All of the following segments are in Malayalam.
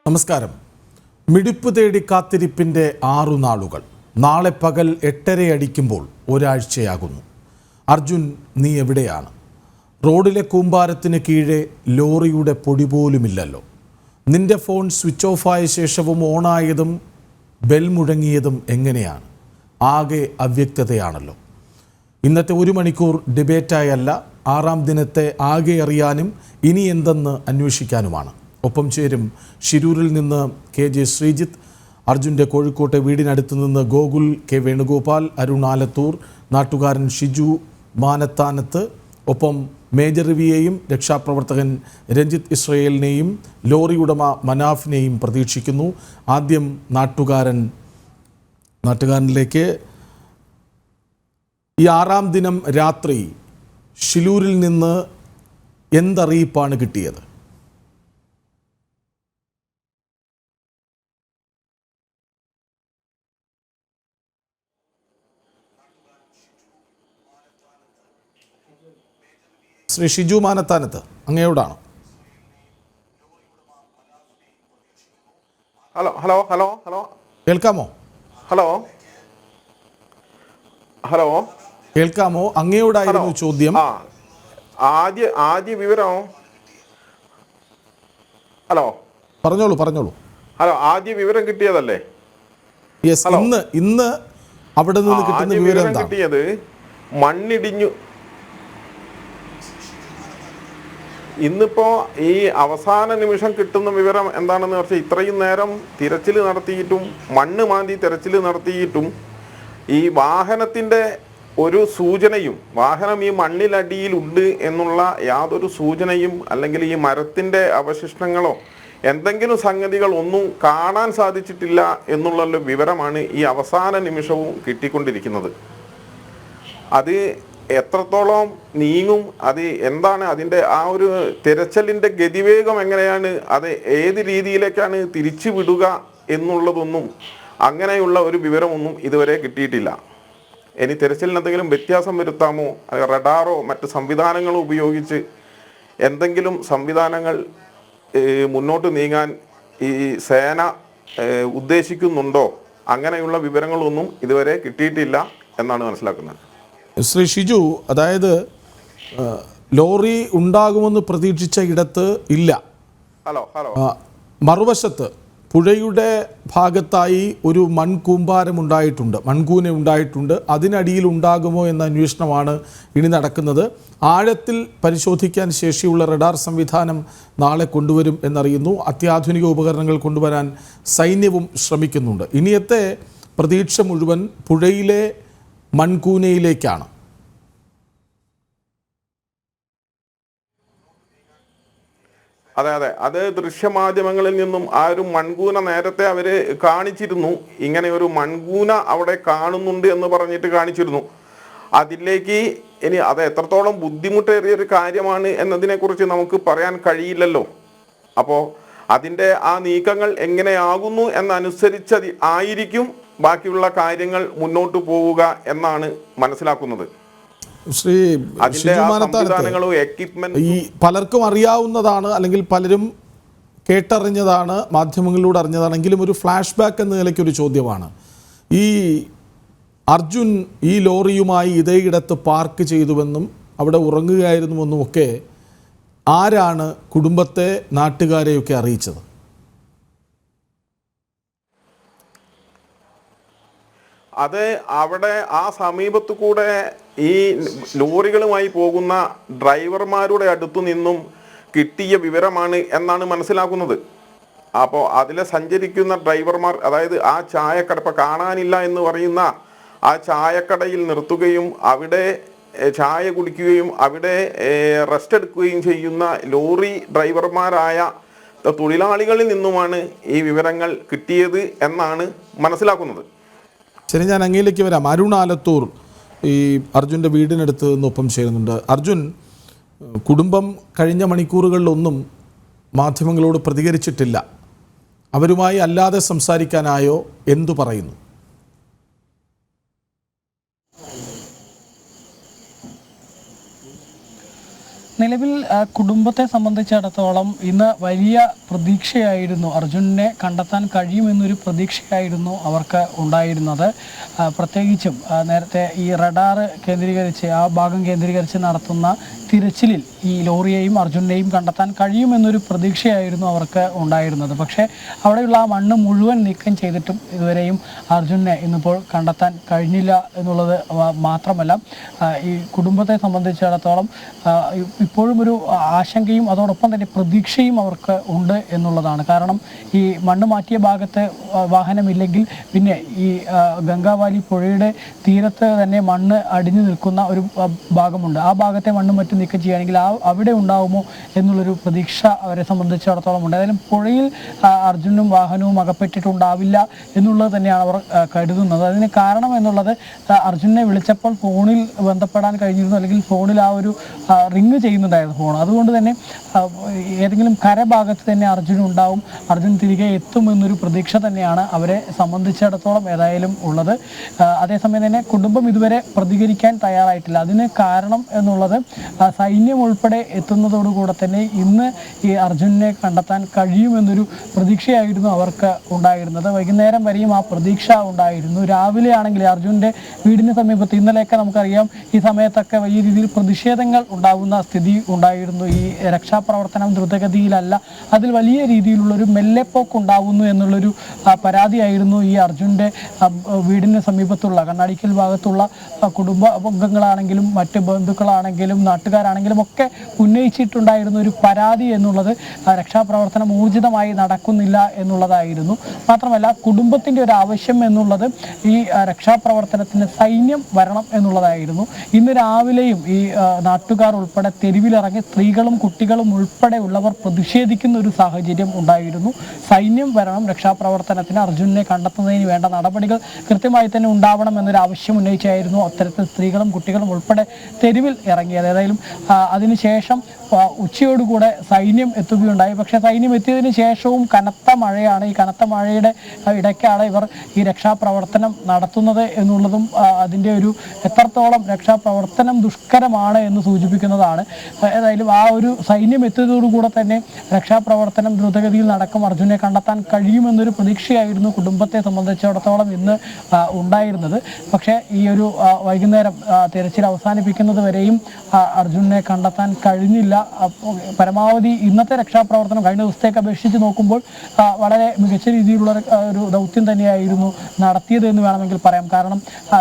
നമസ്കാരം. മിടിപ്പ് തേടി കാത്തിരിപ്പിൻ്റെ 6 നാളുകൾ. നാളെ പകൽ 8:30 അടിക്കുമ്പോൾ ഒരാഴ്ചയാകുന്നു. അർജുൻ, നീ എവിടെയാണ്? റോഡിലെ കൂമ്പാരത്തിന് കീഴെ ലോറിയുടെ പൊടി പോലുമില്ലല്ലോ. നിന്റെ ഫോൺ സ്വിച്ച് ഓഫായ ശേഷവും ഓണായതും ബെൽ മുഴങ്ങിയതും എങ്ങനെയാണ്? ആകെ അവ്യക്തതയാണല്ലോ. ഇന്നത്തെ 1 മണിക്കൂർ ഡിബേറ്റായല്ല, 6ാം ദിനത്തെ ആകെ അറിയാനും ഇനി എന്തെന്ന് അന്വേഷിക്കാനുമാണ്. ഒപ്പം ചേരും ശിരൂരിൽ നിന്ന് KJ ശ്രീജിത്ത്, അർജുൻ്റെ കോഴിക്കോട്ടെ വീടിനടുത്ത് നിന്ന് ഗോകുൽ K വേണുഗോപാൽ, അരുൺ ആലത്തൂർ, നാട്ടുകാരൻ ഷിജു മാനത്താനത്ത്, ഒപ്പം മേജർ രവിയെയും രക്ഷാപ്രവർത്തകൻ രഞ്ജിത്ത് ഇസ്രയേലിനെയും ലോറി ഉടമ മനാഫിനെയും പ്രതീക്ഷിക്കുന്നു. ആദ്യം നാട്ടുകാരനിലേക്ക്. ഈ 6ാം ദിനം രാത്രി ഷിലൂരിൽ നിന്ന് എന്തറിയിപ്പാണ് കിട്ടിയത്? ശ്രീ ഷിജു മാനത്താനത്ത്, അങ്ങയോടാണ്. ഹലോ ഹലോ ഹലോ ഹലോ കേൾക്കാമോ? ഹലോ ഹലോ കേൾക്കാമോ? അങ്ങയോടായിരുന്നു ചോദ്യം. ആദ്യ വിവരം. ഹലോ, പറഞ്ഞോളൂ. ഹലോ, ആദ്യ വിവരം കിട്ടിയതല്ലേ? യെസ്. ഇന്ന് അവിടെ നിന്ന് കിട്ടുന്ന വിവരം കിട്ടിയത് മണ്ണിടിഞ്ഞു. ഇന്നിപ്പോ ഈ അവസാന നിമിഷം കിട്ടുന്ന വിവരം എന്താണെന്ന് വെച്ചാൽ, ഇത്രയും നേരം തിരച്ചിൽ നടത്തിയിട്ടും മണ്ണ് മാന്തി തിരച്ചിൽ നടത്തിയിട്ടും ഈ വാഹനത്തിൻ്റെ ഒരു സൂചനയും, വാഹനം ഈ മണ്ണിലടിയിൽ ഉണ്ട് എന്നുള്ള യാതൊരു സൂചനയും, അല്ലെങ്കിൽ ഈ മരത്തിൻ്റെ അവശിഷ്ടങ്ങളോ എന്തെങ്കിലും സംഗതികൾ ഒന്നും കാണാൻ സാധിച്ചിട്ടില്ല എന്നുള്ള വിവരമാണ് ഈ അവസാന നിമിഷവും കിട്ടിക്കൊണ്ടിരിക്കുന്നത്. അത് എത്രത്തോളം നീങ്ങും, അത് എന്താണ് അതിൻ്റെ ആ ഒരു തിരച്ചിലിൻ്റെ ഗതിവേഗം എങ്ങനെയാണ്, അത് ഏത് രീതിയിലേക്കാണ് തിരിച്ചു വിടുക എന്നുള്ളതൊന്നും, അങ്ങനെയുള്ള ഒരു വിവരമൊന്നും ഇതുവരെ കിട്ടിയിട്ടില്ല. ഇനി തിരച്ചിലിന് എന്തെങ്കിലും വ്യത്യാസം വരുത്താമോ, റഡാറോ മറ്റ് സംവിധാനങ്ങളോ ഉപയോഗിച്ച് എന്തെങ്കിലും സംവിധാനങ്ങൾ മുന്നോട്ട് നീങ്ങാൻ ഈ സേന ഉദ്ദേശിക്കുന്നുണ്ടോ, അങ്ങനെയുള്ള വിവരങ്ങളൊന്നും ഇതുവരെ കിട്ടിയിട്ടില്ല എന്നാണ് മനസ്സിലാക്കുന്നത്. ശ്രീ ഷിജു, അതായത് ലോറി ഉണ്ടാകുമെന്ന് പ്രതീക്ഷിച്ച ഇടത്ത് ഇല്ല. മറുവശത്ത് പുഴയുടെ ഭാഗത്തായി ഒരു മൺകൂന ഉണ്ടായിട്ടുണ്ട്. അതിനടിയിൽ ഉണ്ടാകുമോ എന്ന അന്വേഷണമാണ് ഇനി നടക്കുന്നത്. ആഴത്തിൽ പരിശോധിക്കാൻ ശേഷിയുള്ള റഡാർ സംവിധാനം നാളെ കൊണ്ടുവരും എന്നറിയുന്നു. അത്യാധുനിക ഉപകരണങ്ങൾ കൊണ്ടുവരാൻ സൈന്യവും ശ്രമിക്കുന്നുണ്ട്. ഇനിയത്തെ പ്രതീക്ഷ മുഴുവൻ പുഴയിലെ മൺകൂനയിലേക്കാണ്. അതെ, അത് ദൃശ്യമാധ്യമങ്ങളിൽ നിന്നും ആ ഒരു മൺകൂന നേരത്തെ അവർ കാണിച്ചിരുന്നു. ഇങ്ങനെ ഒരു മൺകൂന അവിടെ കാണുന്നുണ്ട് എന്ന് പറഞ്ഞിട്ട് കാണിച്ചിരുന്നു. അതിലേക്ക് ഇനി അത് എത്രത്തോളം ബുദ്ധിമുട്ടേറിയ ഒരു കാര്യമാണ് എന്നതിനെക്കുറിച്ച് നമുക്ക് പറയാൻ കഴിയില്ലല്ലോ. അപ്പോൾ അതിൻ്റെ ആ നീക്കങ്ങൾ എങ്ങനെയാകുന്നു എന്നനുസരിച്ച് ആയിരിക്കും ബാക്കിയുള്ള കാര്യങ്ങൾ മുന്നോട്ട് പോവുക എന്നാണ് മനസ്സിലാക്കുന്നത്. ശ്രീ ഷിജു മാനത്താനത്ത്, ഈ പലർക്കും അറിയാവുന്നതാണ്, അല്ലെങ്കിൽ പലരും കേട്ടറിഞ്ഞതാണ്, മാധ്യമങ്ങളിലൂടെ അറിഞ്ഞതാണെങ്കിലും ഒരു ഫ്ലാഷ് ബാക്ക് എന്ന നിലയ്ക്കൊരു ചോദ്യമാണ്. ഈ അർജുൻ ഈ ലോറിയുമായി ഇതേയിടത്ത് പാർക്ക് ചെയ്തുവെന്നും അവിടെ ഉറങ്ങുകയായിരുന്നുവെന്നും ഒക്കെ ആരാണ് കുടുംബത്തെ, നാട്ടുകാരെയൊക്കെ അറിയിച്ചത്? അത് അവിടെ ആ സമീപത്തു കൂടെ ഈ ലോറികളുമായി പോകുന്ന ഡ്രൈവർമാരുടെ അടുത്തു നിന്നും കിട്ടിയ വിവരമാണ് എന്നാണ് മനസ്സിലാക്കുന്നത്. അപ്പോൾ അതിലെ സഞ്ചരിക്കുന്ന ഡ്രൈവർമാർ, അതായത് ആ ചായക്കട, ഇപ്പോൾ കാണാനില്ല എന്ന് പറയുന്ന ആ ചായക്കടയിൽ നിർത്തുകയും അവിടെ ചായ കുടിക്കുകയും അവിടെ റെസ്റ്റ് എടുക്കുകയും ചെയ്യുന്ന ലോറി ഡ്രൈവർമാരായ തൊഴിലാളികളിൽ നിന്നുമാണ് ഈ വിവരങ്ങൾ കിട്ടിയത് എന്നാണ് മനസ്സിലാക്കുന്നത്. ശരി, ഞാൻ അങ്ങയിലേക്ക് വരാം. അരുൺ ആലത്തൂർ ഈ അർജുൻ്റെ വീടിനടുത്ത് നിന്നൊപ്പം ചേരുന്നുണ്ട്. അർജുൻ, കുടുംബം കഴിഞ്ഞ മണിക്കൂറുകളിലൊന്നും മാധ്യമങ്ങളോട് പ്രതികരിച്ചിട്ടില്ല. അവരുമായി അല്ലാതെ സംസാരിക്കാനായോ? എന്തു പറയുന്നു? നിലവിൽ കുടുംബത്തെ സംബന്ധിച്ചിടത്തോളം ഇന്ന് വലിയ പ്രതീക്ഷയായിരുന്നു, അർജുനെ കണ്ടെത്താൻ കഴിയുമെന്നൊരു പ്രതീക്ഷയായിരുന്നു അവർക്ക് ഉണ്ടായിരുന്നത്. പ്രത്യേകിച്ചും നേരത്തെ ഈ റഡാർ കേന്ദ്രീകരിച്ച്, ആ ഭാഗം കേന്ദ്രീകരിച്ച് നടത്തുന്ന തിരച്ചിലിൽ ഈ ലോറിയെയും അർജുനെയും കണ്ടെത്താൻ കഴിയുമെന്നൊരു പ്രതീക്ഷയായിരുന്നു അവർക്ക് ഉണ്ടായിരുന്നത്. പക്ഷേ അവിടെയുള്ള ആ മണ്ണ് മുഴുവൻ നീക്കം ചെയ്തിട്ടും ഇതുവരെയും അർജുനെ ഇന്നിപ്പോൾ കണ്ടെത്താൻ കഴിഞ്ഞില്ല എന്നുള്ളത് മാത്രമല്ല, ഈ കുടുംബത്തെ സംബന്ധിച്ചിടത്തോളം ഇപ്പോഴും ഒരു ആശങ്കയും അതോടൊപ്പം തന്നെ പ്രതീക്ഷയും അവർക്ക് ഉണ്ട് എന്നുള്ളതാണ്. കാരണം ഈ മണ്ണ് മാറ്റിയ ഭാഗത്ത് വാഹനമില്ലെങ്കിൽ പിന്നെ ഈ ഗംഗാവാലി പുഴയുടെ തീരത്ത് തന്നെ മണ്ണ് അടിഞ്ഞു നിൽക്കുന്ന ഒരു ഭാഗമുണ്ട്. ആ ഭാഗത്തെ മണ്ണ് മറ്റും നീക്കം ചെയ്യുകയാണെങ്കിൽ അവിടെ ഉണ്ടാവുമോ എന്നുള്ളൊരു പ്രതീക്ഷ അവരെ സംബന്ധിച്ചിടത്തോളം ഉണ്ട്. ഏതായാലും പുഴയിൽ അർജുനും വാഹനവും അകപ്പെട്ടിട്ടുണ്ടാവില്ല എന്നുള്ളത് തന്നെയാണ് അവർ കരുതുന്നത്. അതിന് കാരണം എന്നുള്ളത് അർജുനെ വിളിച്ചപ്പോൾ ഫോണിൽ ബന്ധപ്പെടാൻ കഴിഞ്ഞിരുന്നു, അല്ലെങ്കിൽ ഫോണിൽ ആ ഒരു റിങ് ചെയ്യുന്നുണ്ടായിരുന്നു ഫോൺ. അതുകൊണ്ട് തന്നെ ഏതെങ്കിലും കരഭാഗത്ത് തന്നെ അർജുൻ ഉണ്ടാവും, അർജുൻ തിരികെ എത്തുമെന്നൊരു പ്രതീക്ഷ തന്നെയാണ് അവരെ സംബന്ധിച്ചിടത്തോളം ഏതായാലും ഉള്ളത്. അതേസമയം തന്നെ കുടുംബം ഇതുവരെ പ്രതികരിക്കാൻ തയ്യാറായിട്ടില്ല. അതിന് കാരണം എന്നുള്ളത് സൈന്യം ഉൾപ്പെടെ എത്തുന്നതോടുകൂടെ തന്നെ ഇന്ന് ഈ അർജുനെ കണ്ടെത്താൻ കഴിയുമെന്നൊരു പ്രതീക്ഷയായിരുന്നു അവർക്ക് ഉണ്ടായിരുന്നത്. വൈകുന്നേരം വരെയും ആ പ്രതീക്ഷ ഉണ്ടായിരുന്നു. രാവിലെ ആണെങ്കിൽ അർജുൻ്റെ വീടിന് സമീപത്ത് ഇന്നലെയൊക്കെ നമുക്കറിയാം ഈ സമയത്തൊക്കെ വലിയ രീതിയിൽ പ്രതിഷേധങ്ങൾ ഉണ്ടാകുന്ന സ്ഥിതി ഉണ്ടായിരുന്നു. ഈ രക്ഷാപ്രവർത്തനം ദ്രുതഗതിയിലല്ല, അതിൽ വലിയ രീതിയിലുള്ളൊരു മെല്ലെപ്പോക്ക് ഉണ്ടാകുന്നു എന്നുള്ളൊരു പരാതിയായിരുന്നു ഈ അർജുൻ്റെ വീടിന് സമീപത്തുള്ള കണ്ണാടിക്കൽ ഭാഗത്തുള്ള കുടുംബ അംഗങ്ങളാണെങ്കിലും മറ്റ് ബന്ധുക്കളാണെങ്കിലും നാട്ടുകാരാണെങ്കിലും ഒക്കെ ഉന്നയിച്ചിട്ടുണ്ടായിരുന്ന ഒരു പരാതി എന്നുള്ളത് രക്ഷാപ്രവർത്തനം ഊർജിതമായി നടക്കുന്നില്ല എന്നുള്ളതായിരുന്നു. മാത്രമല്ല കുടുംബത്തിൻ്റെ ഒരു ആവശ്യം എന്നുള്ളത് ഈ രക്ഷാപ്രവർത്തനത്തിന് സൈന്യം വരണം എന്നുള്ളതായിരുന്നു. ഇന്ന് രാവിലെയും ഈ നാട്ടുകാർ ഉൾപ്പെടെ തെരുവിലിറങ്ങി സ്ത്രീകളും കുട്ടികളും ഉൾപ്പെടെ ഉള്ളവർ പ്രതിഷേധിക്കുന്ന ഒരു സാഹചര്യം ഉണ്ടായിരുന്നു. സൈന്യം വരണം, രക്ഷാപ്രവർത്തനത്തിന് അർജുനെ കണ്ടെത്തുന്നതിന് വേണ്ട നടപടികൾ കൃത്യമായി തന്നെ ഉണ്ടാവണം എന്നൊരു ആവശ്യം ഉന്നയിച്ചായിരുന്നു അത്തരത്തിൽ സ്ത്രീകളും കുട്ടികളും ഉൾപ്പെടെ തെരുവിൽ ഇറങ്ങിയത്. ഏതായാലും അതിനുശേഷം ഉച്ചയോടുകൂടെ സൈന്യം എത്തുകയുണ്ടായി. പക്ഷേ സൈന്യം എത്തിയതിന് ശേഷവും കനത്ത മഴയാണ്. ഈ കനത്ത മഴയുടെ ഇടയ്ക്കാണ് ഇവർ ഈ രക്ഷാപ്രവർത്തനം നടത്തുന്നത് എന്നുള്ളതും അതിൻ്റെ ഒരു എത്രത്തോളം രക്ഷാപ്രവർത്തനം ദുഷ്കരമാണ് എന്ന് സൂചിപ്പിക്കുന്നതാണ്. ഏതായാലും ആ ഒരു സൈന്യം എത്തിയതോടുകൂടെ തന്നെ രക്ഷാപ്രവർത്തനം ദ്രുതഗതിയിൽ നടക്കും, അർജുനെ കണ്ടെത്താൻ കഴിയുമെന്നൊരു പ്രതീക്ഷയായിരുന്നു കുടുംബത്തെ സംബന്ധിച്ചിടത്തോളം ഇന്ന് ഉണ്ടായിരുന്നത്. പക്ഷേ ഈ ഒരു വൈകുന്നേരം തിരച്ചിൽ അവസാനിപ്പിക്കുന്നത് വരെയും അർജുനെ കണ്ടെത്താൻ കഴിഞ്ഞില്ല. പരമാവധി ഇന്നത്തെ രക്ഷാപ്രവർത്തനം കഴിഞ്ഞ ദിവസത്തേക്ക് അപേക്ഷിച്ച് നോക്കുമ്പോൾ വളരെ മികച്ച രീതിയിലുള്ള ഒരു ദൗത്യം തന്നെയായിരുന്നു നടത്തിയത് എന്ന് വേണമെങ്കിൽ പറയാം. കാരണം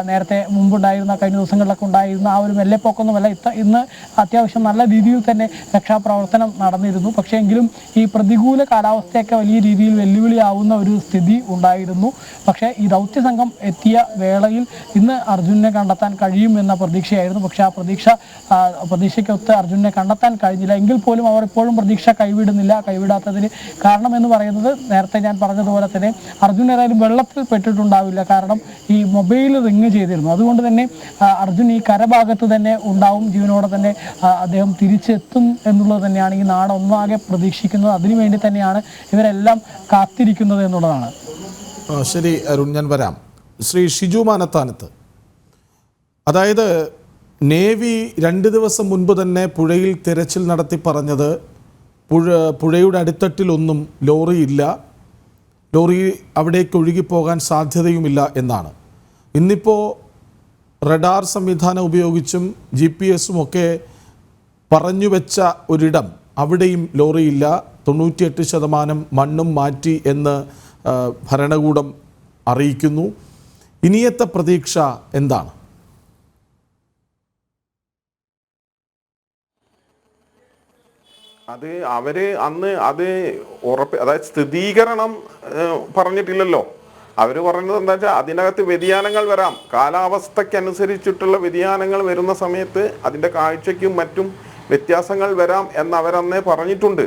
നേരത്തെ മുമ്പുണ്ടായിരുന്ന കഴിഞ്ഞ ദിവസങ്ങളിലൊക്കെ ഉണ്ടായിരുന്ന ആ ഒരു മെല്ലെപ്പോക്കൊന്നുമല്ല, ഇന്ന് അത്യാവശ്യം നല്ല രീതിയിൽ തന്നെ രക്ഷാപ്രവർത്തനം നടന്നിരുന്നു. പക്ഷേ എങ്കിലും ഈ പ്രതികൂല കാലാവസ്ഥയൊക്കെ വലിയ രീതിയിൽ വെല്ലുവിളിയാവുന്ന ഒരു സ്ഥിതി ഉണ്ടായിരുന്നു. പക്ഷേ ഈ ദൗത്യ സംഘം എത്തിയ വേളയിൽ ഇന്ന് അർജുനെ കണ്ടെത്താൻ കഴിയുമെന്ന പ്രതീക്ഷയായിരുന്നു. പക്ഷേ ആ പ്രതീക്ഷയ്ക്കൊത്ത് അർജുനെ കണ്ടെത്താൻ കഴിഞ്ഞില്ല. എങ്കിൽ പോലും അവർ ഇപ്പോഴും പ്രതീക്ഷ കൈവിടാത്തതിന് കാരണം എന്ന് പറയുന്നത് നേരത്തെ ഞാൻ പറഞ്ഞതുപോലെ തന്നെ അർജുൻ ഏതായാലും വെള്ളത്തിൽ പെട്ടിട്ടുണ്ടാവില്ല. കാരണം ഈ മൊബൈൽ റിങ് ചെയ്തിരുന്നു. അതുകൊണ്ട് തന്നെ അർജുൻ ഈ കരഭാഗത്ത് തന്നെ ഉണ്ടാവും, ജീവനോടെ തന്നെ അദ്ദേഹം തിരിച്ചെത്തും എന്നുള്ളത് തന്നെയാണ് ഈ നാട് ഒന്നാകെ പ്രതീക്ഷിക്കുന്നത്. അതിനുവേണ്ടി തന്നെയാണ് ഇവരെല്ലാം കാത്തിരിക്കുന്നത് എന്നുള്ളതാണ്. ശരി അരുൺ, ഞാൻ വരാം. ശ്രീ ഷിജു മാനത്താനത്ത്, അതായത് നേവി 2 ദിവസം മുൻപ് തന്നെ പുഴയിൽ തിരച്ചിൽ നടത്തി പറഞ്ഞത് പുഴയുടെ അടിത്തട്ടിലൊന്നും ലോറിയില്ല, ലോറി അവിടേക്ക് ഒഴുകിപ്പോകാൻ സാധ്യതയുമില്ല എന്നാണ്. ഇന്നിപ്പോൾ റഡാർ സംവിധാനം ഉപയോഗിച്ചും GPS-ഉം ഒക്കെ പറഞ്ഞു വെച്ച ഒരിടം, അവിടെയും ലോറിയില്ല, 98% മണ്ണും മാറ്റി എന്ന് ഭരണകൂടം അറിയിക്കുന്നു. ഇനിയത്തെ പ്രതീക്ഷ എന്താണ്? അവര് അന്ന് അതായത് സ്ഥിരീകരണം പറഞ്ഞിട്ടില്ലല്ലോ. അവർ പറയുന്നത് എന്താ വെച്ചാൽ അതിനകത്ത് വ്യതിയാനങ്ങൾ വരാം, കാലാവസ്ഥക്കനുസരിച്ചിട്ടുള്ള വ്യതിയാനങ്ങൾ വരുന്ന സമയത്ത് അതിൻ്റെ കാഴ്ചയ്ക്കും മറ്റും വ്യത്യാസങ്ങൾ വരാം എന്ന് അവരന്നേ പറഞ്ഞിട്ടുണ്ട്.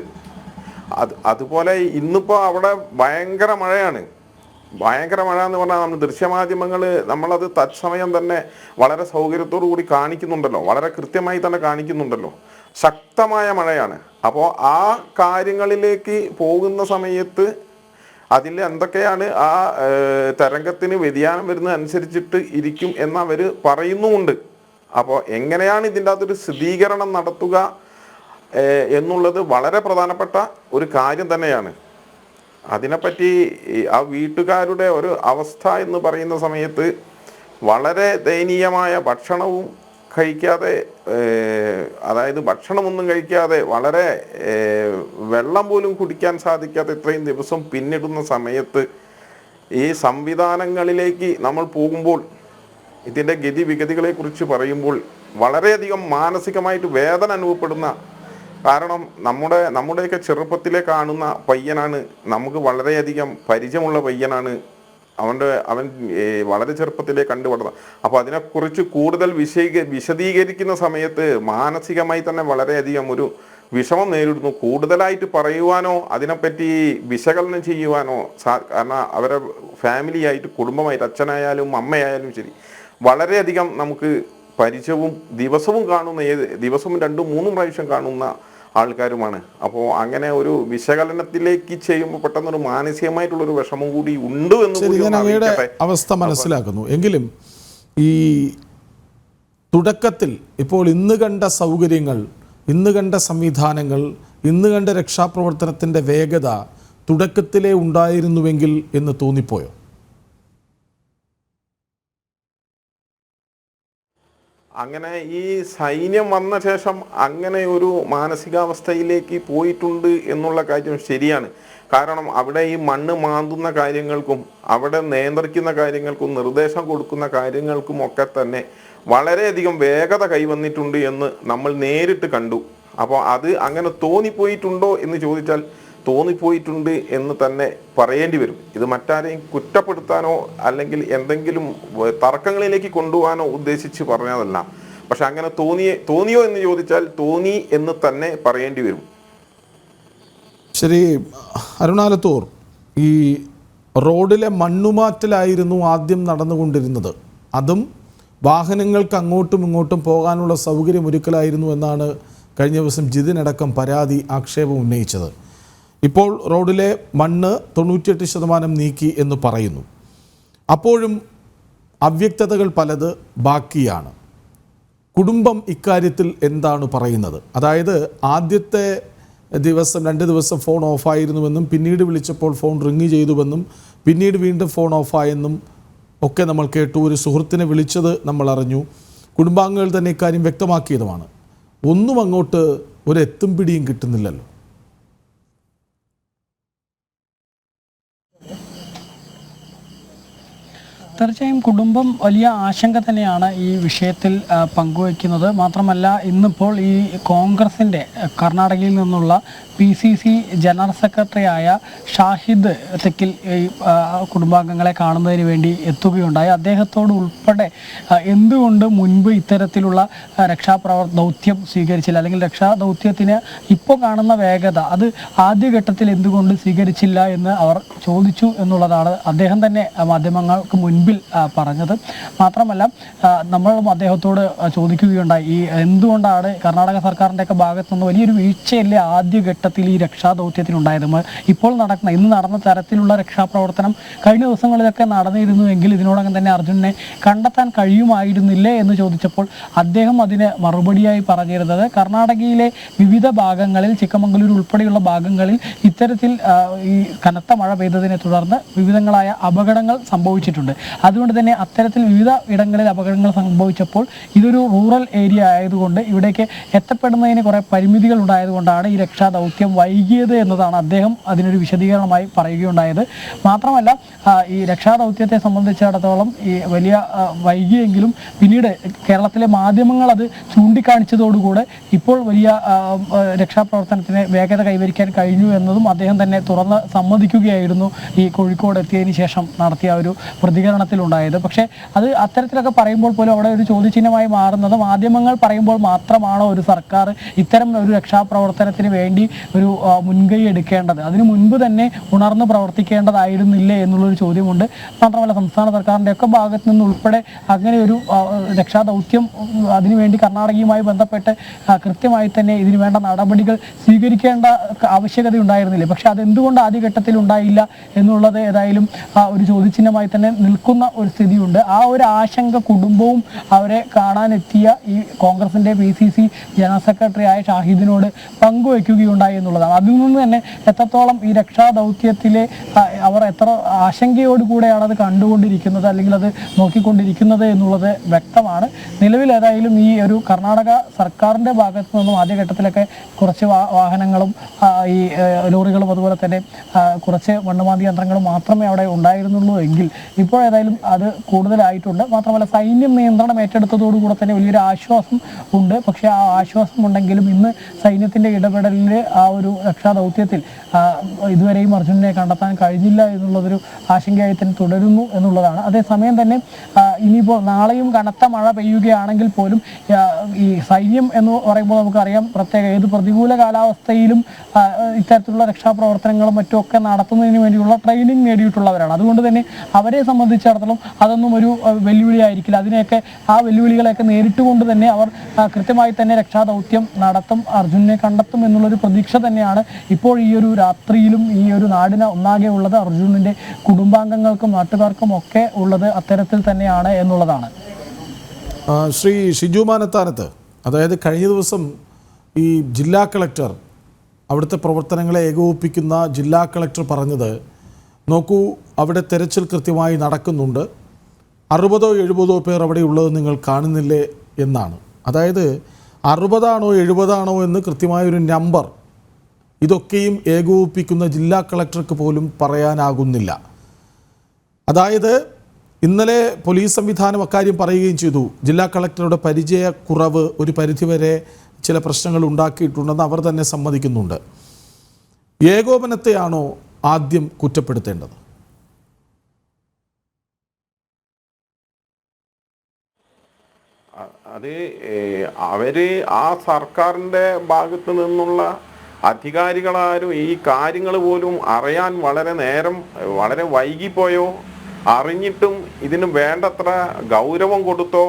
അതുപോലെ ഇന്നിപ്പോൾ അവിടെ ഭയങ്കര മഴയാണ്. ഭയങ്കര മഴ എന്ന് പറഞ്ഞാൽ നമ്മൾ ദൃശ്യമാധ്യമങ്ങൾ നമ്മളത് തത്സമയം തന്നെ വളരെ സൗകര്യത്തോടു കൂടി കാണിക്കുന്നുണ്ടല്ലോ, വളരെ കൃത്യമായി തന്നെ കാണിക്കുന്നുണ്ടല്ലോ. ശക്തമായ മഴയാണ്. അപ്പോൾ ആ കാര്യങ്ങളിലേക്ക് പോകുന്ന സമയത്ത് അതിൽ എന്തൊക്കെയാണ് ആ തരംഗത്തിന് വ്യതിയാനം വരുന്നത് അനുസരിച്ചിട്ട് ഇരിക്കും എന്ന് അവർ പറയുന്നുമുണ്ട്. അപ്പോൾ എങ്ങനെയാണ് ഇതിൻ്റെ അകത്തൊരു സ്ഥിരീകരണം നടത്തുക, എന്നുള്ളത് വളരെ പ്രധാനപ്പെട്ട ഒരു കാര്യം തന്നെയാണ്. അതിനെപ്പറ്റി ആ വീട്ടുകാരുടെ ഒരു അവസ്ഥ എന്ന് പറയുന്ന സമയത്ത് വളരെ ദയനീയമായ ഭക്ഷണവും കഴിക്കാതെ, അതായത് ഭക്ഷണമൊന്നും കഴിക്കാതെ, വളരെ വെള്ളം പോലും കുടിക്കാൻ സാധിക്കാതെ ഇത്രയും ദിവസം പിന്നിടുന്ന സമയത്ത് ഈ സംവിധാനങ്ങളിലേക്ക് നമ്മൾ പോകുമ്പോൾ, ഇതിൻ്റെ ഗതിവിഗതികളെ കുറിച്ച് പറയുമ്പോൾ വളരെയധികം മാനസികമായിട്ട് വേദന അനുഭവപ്പെടുന്ന, കാരണം നമ്മുടെയൊക്കെ ചെറുപ്പത്തിലെ കാണുന്ന പയ്യനാണ്, നമുക്ക് വളരെയധികം പരിചയമുള്ള പയ്യനാണ്, അവൻ വളരെ ചെറുപ്പത്തിലേ കണ്ടുപടുന്നത്. അപ്പോൾ അതിനെക്കുറിച്ച് കൂടുതൽ വിശദീകരിക്കുന്ന സമയത്ത് മാനസികമായി തന്നെ വളരെയധികം ഒരു വിഷമം നേരിടുന്നു. കൂടുതലായിട്ട് പറയുവാനോ അതിനെപ്പറ്റി വിശകലനം ചെയ്യുവാനോ കാരണം അവരെ ഫാമിലിയായിട്ട്, കുടുംബമായിട്ട്, അച്ഛനായാലും അമ്മയായാലും ശരി, വളരെയധികം നമുക്ക് പരിചയവും ദിവസവും കാണുന്ന, ദിവസവും 2-3 പ്രാവശ്യം കാണുന്ന ആൾക്കാരുമാണ്. അപ്പോൾ അങ്ങനെ ഒരു വിശകലനത്തിലേക്ക് ചെയ്യുമ്പോൾ പെട്ടെന്നൊരു മാനസികമായിട്ടുള്ളൊരു വിഷമം കൂടി ഉണ്ട് എന്ന് അവസ്ഥ മനസ്സിലാക്കുന്നു. എങ്കിലും ഈ തുടക്കത്തിൽ ഇപ്പോൾ ഇന്ന് കണ്ട സൗകര്യങ്ങൾ, ഇന്ന് കണ്ട സംവിധാനങ്ങൾ, ഇന്ന് കണ്ട രക്ഷാപ്രവർത്തനത്തിൻ്റെ വേഗത തുടക്കത്തിലേ ഉണ്ടായിരുന്നുവെങ്കിൽ എന്ന് തോന്നിപ്പോയോ? അങ്ങനെ ഈ സൈന്യം വന്ന ശേഷം അങ്ങനെ ഒരു മാനസികാവസ്ഥയിലേക്ക് പോയിട്ടുണ്ട് എന്നുള്ള കാര്യം ശരിയാണ്. കാരണം അവിടെ ഈ മണ്ണ് മാന്തുന്ന കാര്യങ്ങൾക്കും അവിടെ നിയന്ത്രിക്കുന്ന കാര്യങ്ങൾക്കും നിർദ്ദേശം കൊടുക്കുന്ന കാര്യങ്ങൾക്കും ഒക്കെ തന്നെ വളരെയധികം വേഗത കൈവന്നിട്ടുണ്ട് എന്ന് നമ്മൾ നേരിട്ട് കണ്ടു. അപ്പോൾ അത് അങ്ങനെ തോന്നിപ്പോയിട്ടുണ്ടോ എന്ന് ചോദിച്ചാൽ തോന്നിപ്പോയിട്ടുണ്ട് എന്ന് തന്നെ പറയേണ്ടി വരും. ഇത് മറ്റാരെയും കുറ്റപ്പെടുത്താനോ അല്ലെങ്കിൽ എന്തെങ്കിലും തർക്കങ്ങളിലേക്ക് കൊണ്ടുപോകാനോ ഉദ്ദേശിച്ച് പറഞ്ഞതല്ല. പക്ഷെ അങ്ങനെ തോന്നിയോ എന്ന് ചോദിച്ചാൽ തോന്നി എന്ന് തന്നെ പറയേണ്ടി വരും. ശരി, അരുണാലത്തൂർ, ഈ റോഡിലെ മണ്ണുമാറ്റലായിരുന്നു ആദ്യം നടന്നുകൊണ്ടിരുന്നത്. അതും വാഹനങ്ങൾക്ക് അങ്ങോട്ടും ഇങ്ങോട്ടും പോകാനുള്ള സൗകര്യം ഒരുക്കലായിരുന്നു എന്നാണ് കഴിഞ്ഞ ദിവസം ജിതിനടക്കം പരാതി, ആക്ഷേപം ഉന്നയിച്ചത്. ഇപ്പോൾ റോഡിലെ മണ്ണ് 98% നീക്കി എന്ന് പറയുന്നു. അപ്പോഴും അവ്യക്തതകൾ പലത് ബാക്കിയാണ്. കുടുംബം ഇക്കാര്യത്തിൽ എന്താണ് പറയുന്നത്? അതായത് ആദ്യത്തെ ദിവസം 2 ദിവസം ഫോൺ ഓഫായിരുന്നുവെന്നും പിന്നീട് വിളിച്ചപ്പോൾ ഫോൺ റിങ് ചെയ്തുവെന്നും പിന്നീട് വീണ്ടും ഫോൺ ഓഫായെന്നും ഒക്കെ നമ്മൾ കേട്ടു. ഒരു സുഹൃത്തിനെ വിളിച്ചത് നമ്മൾ അറിഞ്ഞു. കുടുംബാംഗങ്ങൾ തന്നെ ഇക്കാര്യം വ്യക്തമാക്കിയതുമാണ്. ഒന്നും അങ്ങോട്ട് ഒരു എത്തും പിടിയും കിട്ടുന്നില്ലല്ലോ. തീർച്ചയായും കുടുംബം വലിയ ആശങ്ക തന്നെയാണ് ഈ വിഷയത്തിൽ പങ്കുവയ്ക്കുന്നത്. മാത്രമല്ല, ഇന്നിപ്പോൾ ഈ കോൺഗ്രസിൻ്റെ കർണാടകയിൽ നിന്നുള്ള PCC ജനറൽ സെക്രട്ടറിയായ ഷാഹിദ് തെക്കിൽ ഈ കുടുംബാംഗങ്ങളെ കാണുന്നതിന് വേണ്ടി എത്തുകയുണ്ടായി. അദ്ദേഹത്തോട് ഉൾപ്പെടെ എന്തുകൊണ്ട് മുൻപ് ഇത്തരത്തിലുള്ള ദൗത്യം സ്വീകരിച്ചില്ല, അല്ലെങ്കിൽ രക്ഷാദൗത്യത്തിന് ഇപ്പോൾ കാണുന്ന വേഗത അത് ആദ്യഘട്ടത്തിൽ എന്തുകൊണ്ട് സ്വീകരിച്ചില്ല എന്ന് അവർ ചോദിച്ചു എന്നുള്ളതാണ് അദ്ദേഹം തന്നെ മാധ്യമങ്ങൾക്ക് മുൻപിൽ പറഞ്ഞത്. മാത്രമല്ല, നമ്മളും അദ്ദേഹത്തോട് ചോദിക്കുകയുണ്ടായി, ഈ എന്തുകൊണ്ടാണ് കർണാടക സർക്കാരിൻ്റെയൊക്കെ ഭാഗത്തുനിന്ന് വലിയൊരു വീഴ്ചയല്ലേ ആദ്യഘട്ടത്തിൽ ഈ രക്ഷാദൗത്യത്തിനുണ്ടായത്? ഇപ്പോൾ ഇന്ന് നടന്ന തരത്തിലുള്ള രക്ഷാപ്രവർത്തനം കഴിഞ്ഞ ദിവസങ്ങളിലൊക്കെ നടന്നിരുന്നുവെങ്കിൽ ഇതിനോടകം തന്നെ അർജുനെ കണ്ടെത്താൻ കഴിയുമായിരുന്നില്ലേ എന്ന് ചോദിച്ചപ്പോൾ അദ്ദേഹം അതിന് മറുപടിയായി പറഞ്ഞിരുന്നത്, കർണാടകയിലെ വിവിധ ഭാഗങ്ങളിൽ, ചിക്കമംഗലൂർ ഉൾപ്പെടെയുള്ള ഭാഗങ്ങളിൽ ഇത്തരത്തിൽ ഈ കനത്ത മഴ പെയ്തതിനെ തുടർന്ന് വിവിധങ്ങളായ അപകടങ്ങൾ സംഭവിച്ചിട്ടുണ്ട്. അതുകൊണ്ട് തന്നെ അത്തരത്തിൽ വിവിധ ഇടങ്ങളിൽ അപകടങ്ങൾ സംഭവിച്ചപ്പോൾ ഇതൊരു റൂറൽ ഏരിയ ആയതുകൊണ്ട് ഇവിടേക്ക് എത്തപ്പെടുന്നതിന് കുറേ പരിമിതികൾ ഉണ്ടായതുകൊണ്ടാണ് ഈ രക്ഷാദൗത്യം വൈകിയത് എന്നതാണ് അദ്ദേഹം അതിനൊരു വിശദീകരണമായി പറയുകയുണ്ടായത്. മാത്രമല്ല, ഈ രക്ഷാദൗത്യത്തെ സംബന്ധിച്ചിടത്തോളം ഈ വലിയ വൈകിയെങ്കിലും പിന്നീട് കേരളത്തിലെ മാധ്യമങ്ങൾ അത് ചൂണ്ടിക്കാണിച്ചതോടുകൂടെ ഇപ്പോൾ വലിയ രക്ഷാപ്രവർത്തനത്തിന് വേഗത കൈവരിക്കാൻ കഴിഞ്ഞു എന്നതും അദ്ദേഹം തന്നെ തുറന്ന് സമ്മതിക്കുകയായിരുന്നു ഈ കോഴിക്കോട് എത്തിയതിന് ശേഷം നടത്തിയ ഒരു പ്രതികരണത്തിലുണ്ടായത്. പക്ഷേ അത് അത്തരത്തിലൊക്കെ പറയുമ്പോൾ പോലും അവിടെ ഒരു ചോദ്യചിഹ്നമായി മാറുന്നത്, മാധ്യമങ്ങൾ പറയുമ്പോൾ മാത്രമാണോ ഒരു സർക്കാർ ഇത്തരം ഒരു രക്ഷാപ്രവർത്തനത്തിന് വേണ്ടി ഒരു മുൻകൈ എടുക്കേണ്ടത്? അതിനു മുൻപ് തന്നെ ഉണർന്ന് പ്രവർത്തിക്കേണ്ടതായിരുന്നില്ലേ എന്നുള്ളൊരു ചോദ്യമുണ്ട്. മാത്രമല്ല, സംസ്ഥാന സർക്കാരിൻ്റെ ഒക്കെ ഭാഗത്തു നിന്നുൾപ്പെടെ അങ്ങനെ ഒരു രക്ഷാദൗത്യം അതിനുവേണ്ടി കർണാടകയുമായി ബന്ധപ്പെട്ട് കൃത്യമായി തന്നെ ഇതിനു വേണ്ട നടപടികൾ സ്വീകരിക്കേണ്ട ആവശ്യകത ഉണ്ടായിരുന്നില്ലേ? പക്ഷെ അതെന്തുകൊണ്ട് ആദ്യഘട്ടത്തിൽ ഉണ്ടായില്ല എന്നുള്ളത് ഏതായാലും ഒരു ചോദ്യചിഹ്നമായി തന്നെ നിൽക്കും. നിൽക്കുന്ന ഒരു സ്ഥിതിയുണ്ട്. ആ ഒരു ആശങ്ക കുടുംബവും അവരെ കാണാനെത്തിയ ഈ കോൺഗ്രസിൻ്റെ PCC ജനറൽ സെക്രട്ടറി ആയ ഷാഹിദിനോട് പങ്കുവയ്ക്കുകയുണ്ടായി എന്നുള്ളതാണ്. അതിൽ നിന്ന് തന്നെ എത്രത്തോളം ഈ രക്ഷാദൗത്യത്തിലെ അവർ എത്ര ആശങ്കയോടുകൂടെയാണ് അത് കണ്ടുകൊണ്ടിരിക്കുന്നത് അല്ലെങ്കിൽ അത് നോക്കിക്കൊണ്ടിരിക്കുന്നത് എന്നുള്ളത് വ്യക്തമാണ്. നിലവിൽ ഏതായാലും ഈ ഒരു കർണാടക സർക്കാരിൻ്റെ ഭാഗത്തു നിന്നും ആദ്യഘട്ടത്തിലൊക്കെ കുറച്ച് വാഹനങ്ങളും ഈ ലോറികളും അതുപോലെ തന്നെ കുറച്ച് മണ്ണുമാന്തി യന്ത്രങ്ങളും മാത്രമേ അവിടെ ഉണ്ടായിരുന്നുള്ളൂ എങ്കിൽ ഇപ്പോൾ ഏതായാലും അത് കൂടുതലായിട്ടുണ്ട്. മാത്രമല്ല സൈന്യം നിയന്ത്രണം ഏറ്റെടുത്തതോടുകൂടെ തന്നെ വലിയൊരു ആശ്വാസം ഉണ്ട്. പക്ഷേ ആ ആശ്വാസം ഉണ്ടെങ്കിലും ഇന്ന് സൈന്യത്തിൻ്റെ ഇടപെടലിൽ ആ ഒരു രക്ഷാദൗത്യത്തിൽ ഇതുവരെയും അർജുനെ കണ്ടെത്താൻ കഴിഞ്ഞില്ല എന്നുള്ളതൊരു ആശങ്കയായി തന്നെ തുടരുന്നു എന്നുള്ളതാണ്. അതേസമയം തന്നെ ഇനിയിപ്പോൾ നാളെയും കനത്ത മഴ പെയ്യുകയാണെങ്കിൽ പോലും ഈ സൈന്യം എന്ന് പറയുമ്പോൾ നമുക്കറിയാം പ്രത്യേക ഏത് പ്രതികൂല കാലാവസ്ഥയിലും ഇത്തരത്തിലുള്ള രക്ഷാപ്രവർത്തനങ്ങളും മറ്റുമൊക്കെ നടത്തുന്നതിന് വേണ്ടിയുള്ള ട്രെയിനിങ് നേടിയിട്ടുള്ളവരാണ്. അതുകൊണ്ട് തന്നെ അവരെ സംബന്ധിച്ചിടത്തോളം അതൊന്നും ഒരു വെല്ലുവിളിയായിരിക്കില്ല. അതിനെയൊക്കെ ആ വെല്ലുവിളികളെയൊക്കെ നേരിട്ടുകൊണ്ട് തന്നെ അവർ കൃത്യമായി തന്നെ രക്ഷാദൗത്യം നടത്തും, അർജുനെ കണ്ടെത്തും എന്നുള്ളൊരു പ്രതീക്ഷ തന്നെയാണ് ഇപ്പോൾ ഈ ഒരു രാത്രിയിലും ഈ ഒരു നാടിന് ഒന്നാകെ ഉള്ളത്. അർജുനൻ്റെ കുടുംബാംഗങ്ങൾക്കും നാട്ടുകാർക്കും ഒക്കെ ഉള്ളത് അത്തരത്തിൽ തന്നെയാണ് എന്നുള്ളതാണ്. ശ്രീ ഷിജു മാനത്താനത്ത്, അതായത് കഴിഞ്ഞ ദിവസം ഈ ജില്ലാ കളക്ടർ അവിടുത്തെ പ്രവർത്തനങ്ങളെ ഏകോപിപ്പിക്കുന്ന ജില്ലാ കളക്ടർ പറഞ്ഞത്, നോക്കൂ അവിടെ തെരച്ചിൽ കൃത്യമായി നടക്കുന്നുണ്ട്, 60-70 പേർ അവിടെ ഉള്ളത് നിങ്ങൾ കാണുന്നില്ലേ എന്നാണ്. അതായത് 60 ആണോ 70 ആണോ എന്ന് കൃത്യമായൊരു നമ്പർ ഇതൊക്കെയും ഏകോപിപ്പിക്കുന്ന ജില്ലാ കളക്ടർക്ക് പോലും പറയാനാകുന്നില്ല. അതായത് ഇന്നലെ പോലീസ് സംവിധാനം അക്കാര്യം പറയുകയും ചെയ്തു. ജില്ലാ കളക്ടറുടെ പരിചയക്കുറവ് ഒരു പരിധിവരെ ചില പ്രശ്നങ്ങൾ ഉണ്ടാക്കിയിട്ടുണ്ടെന്ന് അവർ തന്നെ സമ്മതിക്കുന്നുണ്ട്. ഏകോപനത്തെയാണോ ആദ്യം കുറ്റപ്പെടുത്തേണ്ടത്? അത് അവര് ആ സർക്കാരിൻ്റെ ഭാഗത്ത് നിന്നുള്ള അധികാരികളാരും ഈ കാര്യങ്ങൾ പോലും അറിയാൻ വളരെ വൈകിപ്പോയോ, അറിഞ്ഞിട്ടും ഇതിന് വേണ്ടത്ര ഗൗരവം കൊടുത്തോ,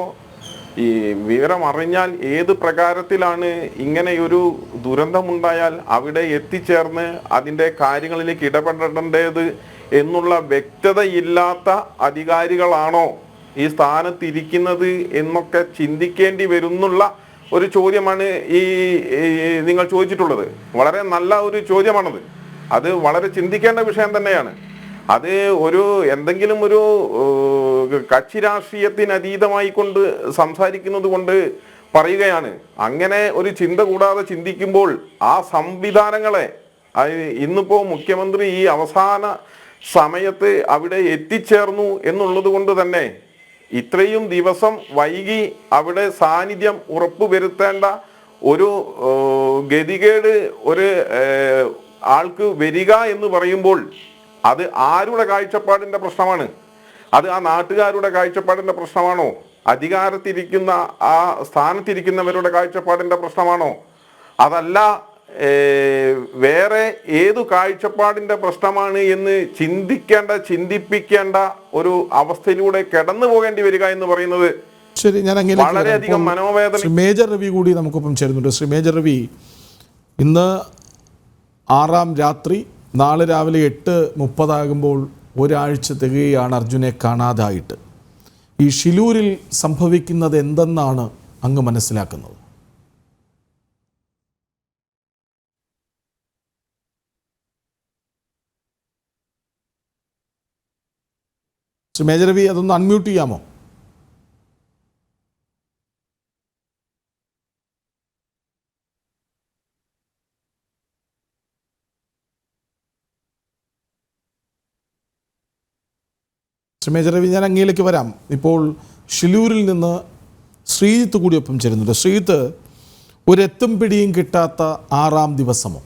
ഈ വിവരം അറിഞ്ഞാൽ ഏത് പ്രകാരത്തിലാണ് ഇങ്ങനെയൊരു ദുരന്തമുണ്ടായാൽ അവിടെ എത്തിച്ചേർന്ന് അതിൻ്റെ കാര്യങ്ങളിലേക്ക് ഇടപെടേണ്ടത് എന്നുള്ള വ്യക്തതയില്ലാത്ത അധികാരികളാണോ ഈ സ്ഥാനത്തിരിക്കുന്നത് എന്നൊക്കെ ചിന്തിക്കേണ്ടി വരുന്നുള്ള ഒരു ചോദ്യമാണ് ഈ നിങ്ങൾ ചോദിച്ചിട്ടുള്ളത്. വളരെ നല്ല ഒരു ചോദ്യമാണത്. അത് വളരെ ചിന്തിക്കേണ്ട വിഷയം തന്നെയാണ്. അത് എന്തെങ്കിലും ഒരു കക്ഷി രാഷ്ട്രീയത്തിന് അതീതമായി കൊണ്ട് സംസാരിക്കുന്നത് കൊണ്ട് പറയുകയാണ്. അങ്ങനെ ഒരു ചിന്ത കൂടാതെ ചിന്തിക്കുമ്പോൾ ആ സംവിധാനങ്ങളെ ഇന്നിപ്പോ മുഖ്യമന്ത്രി ഈ അവസാന സമയത്ത് അവിടെ എത്തിച്ചേർന്നു എന്നുള്ളത് കൊണ്ട് തന്നെ ഇത്രയും ദിവസം വൈകി അവിടെ സാന്നിധ്യം ഉറപ്പുവരുത്തേണ്ട ഒരു ഗതികേട് ഒരു ആൾക്ക് വരിക എന്ന് പറയുമ്പോൾ അത് ആരുടെ കാഴ്ചപ്പാടിന്റെ പ്രശ്നമാണ്? അത് ആ നാട്ടുകാരുടെ കാഴ്ചപ്പാടിന്റെ പ്രശ്നമാണോ? അധികാരത്തിരിക്കുന്ന ആ സ്ഥാനത്തിരിക്കുന്നവരുടെ കാഴ്ചപ്പാടിന്റെ പ്രശ്നമാണോ? അതല്ല വേറെ ഏതു കാഴ്ചപ്പാടിന്റെ പ്രശ്നമാണ് എന്ന് ചിന്തിപ്പിക്കേണ്ട ഒരു അവസ്ഥയിലൂടെ കടന്നു പോകേണ്ടി വരിക എന്ന് പറയുന്നത് ശരി. ഞാൻ വളരെയധികം മനോവേദന. ശ്രീ മേജർ രവി കൂടി നമുക്കൊപ്പം ചേരുന്നുണ്ട്. ശ്രീ മേജർ രവി, ഇന്ന് 6-ാം രാത്രി, നാളെ രാവിലെ 8:30 ആകുമ്പോൾ ഒരാഴ്ച തികയാണ് അർജുനെ കാണാതായിട്ട്. ഈ ഷിലൂരിൽ സംഭവിക്കുന്നത് എന്തെന്നാണ് അങ്ങ് മനസ്സിലാക്കുന്നത്? ശ്രീ മേജർ രവി, അതൊന്ന് അൺമ്യൂട്ട് ചെയ്യാമോ? ശ്രീ മേജർ രവി, ഞാൻ അങ്ങയിലേക്ക് വരാം. ഇപ്പോൾ ഷിലൂരിൽ നിന്ന് ശ്രീജിത്ത് കൂടി ഒപ്പം ചേരുന്നുണ്ട്. ശ്രീജിത്ത്, ഒരെത്തും പിടിയും കിട്ടാത്ത 6-ാം ദിവസമോ?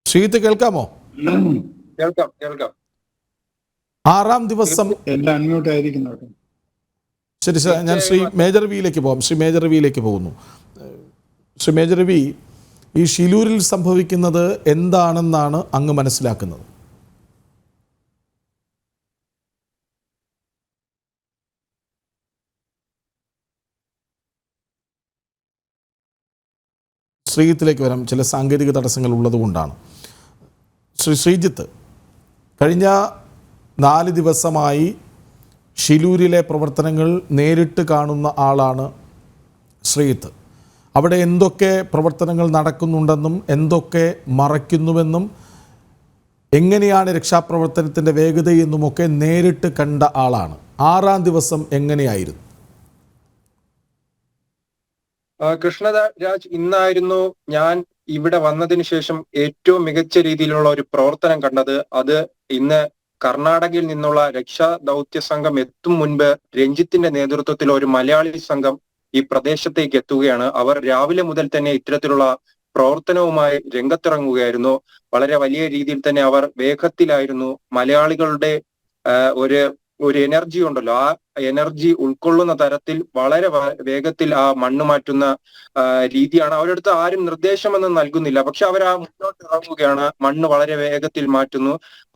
ശ്രീജിത്ത് കേൾക്കാമോ? കേൾക്കാം. 6-ാം ദിവസം എല്ലാം അൺമ്യൂട്ട് ആയിരിക്കുന്നു. ശരി സാർ, ഞാൻ ശ്രീ മേജർ രവിയിലേക്ക് പോകാം. ശ്രീ മേജർ രവിയിലേക്ക് പോകുന്നു. ശ്രീ മേജർ രവി, ഈ ഷിലൂരിൽ സംഭവിക്കുന്നത് എന്താണെന്നാണ് അങ്ങ് മനസ്സിലാക്കുന്നത്? ശ്രീജിത്തിലേക്ക് വരാം. ചില സാങ്കേതിക തടസ്സങ്ങൾ ഉള്ളതുകൊണ്ടാണ്. ശ്രീജിത്ത്, കഴിഞ്ഞ 4 ദിവസമായി ഷിലൂരിലെ പ്രവർത്തനങ്ങൾ നേരിട്ട് കാണുന്ന ആളാണ് ശ്രീജിത്ത്. അവിടെ എന്തൊക്കെ പ്രവർത്തനങ്ങൾ നടക്കുന്നുണ്ടെന്നും എന്തൊക്കെ മറയ്ക്കുന്നുവെന്നും എങ്ങനെയാണ് രക്ഷാപ്രവർത്തനത്തിൻ്റെ വേഗതയെന്നുമൊക്കെ നേരിട്ട് കണ്ട ആളാണ്. 6-ാം ദിവസം എങ്ങനെയായിരുന്നു? കൃഷ്ണരാജ്, ഇന്നായിരുന്നു ഞാൻ ഇവിടെ വന്നതിന് ശേഷം ഏറ്റവും മികച്ച രീതിയിലുള്ള ഒരു പ്രവർത്തനം കണ്ടത്. അത് ഇന്ന് കർണാടകയിൽ നിന്നുള്ള രക്ഷാ ദൗത്യ സംഘം എത്തും മുൻപ് രഞ്ജിത്തിന്റെ നേതൃത്വത്തിൽ ഒരു മലയാളി സംഘം ഈ പ്രദേശത്തേക്ക് എത്തുകയാണ്. അവർ രാവിലെ മുതൽ തന്നെ ഇത്തരത്തിലുള്ള പ്രവർത്തനവുമായി രംഗത്തിറങ്ങുകയായിരുന്നു. വളരെ വലിയ രീതിയിൽ തന്നെ അവർ വേഗത്തിലായിരുന്നു. മലയാളികളുടെ ഒരു എനർജി ഉണ്ടല്ലോ, ആ എനർജി ഉൾക്കൊള്ളുന്ന തരത്തിൽ വളരെ വേഗത്തിൽ ആ മണ്ണ് മാറ്റുന്ന രീതിയാണ്. അവരടുത്ത് ആരും നിർദ്ദേശമൊന്നും നൽകുന്നില്ല, പക്ഷെ അവർ ആ മുന്നോട്ട് ഇറങ്ങുകയാണ്, മണ്ണ് വളരെ വേഗത്തിൽ മാറ്റുന്നു.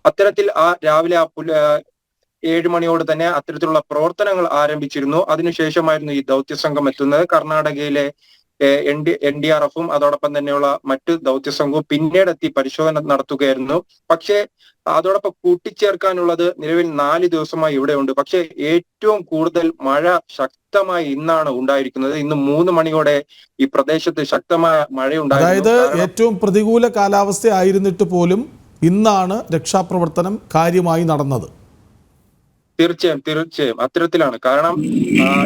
അത്തരത്തിൽ ആ രാവിലെ 7 മണിയോട് തന്നെ അത്തരത്തിലുള്ള പ്രവർത്തനങ്ങൾ ആരംഭിച്ചിരുന്നു. അതിനുശേഷമായിരുന്നു ഈ ദൗത്യ സംഘം എത്തുന്നത്. കർണാടകയിലെ NDRF-ഉം അതോടൊപ്പം തന്നെയുള്ള മറ്റു ദൗത്യ സംഘവും പിന്നീട് എത്തി പരിശോധന നടത്തുകയായിരുന്നു. പക്ഷേ അതോടൊപ്പം കൂട്ടിച്ചേർക്കാനുള്ളത് നിലവിൽ 4 ദിവസമായി ഇവിടെ ഉണ്ട്. പക്ഷേ ഏറ്റവും കൂടുതൽ മഴ ശക്തമായി ഇന്നാണ് ഉണ്ടായിരിക്കുന്നത്. ഇന്ന് 3 മണിയോടെ ഈ പ്രദേശത്ത് ശക്തമായ മഴയുണ്ടായിരുന്നു. അതായത് ഏറ്റവും പ്രതികൂല കാലാവസ്ഥ ആയിരുന്നിട്ട് പോലും ഇന്നാണ് രക്ഷാപ്രവർത്തനം കാര്യമായി നടന്നത്. തീർച്ചയായും അത്തരത്തിലാണ്. കാരണം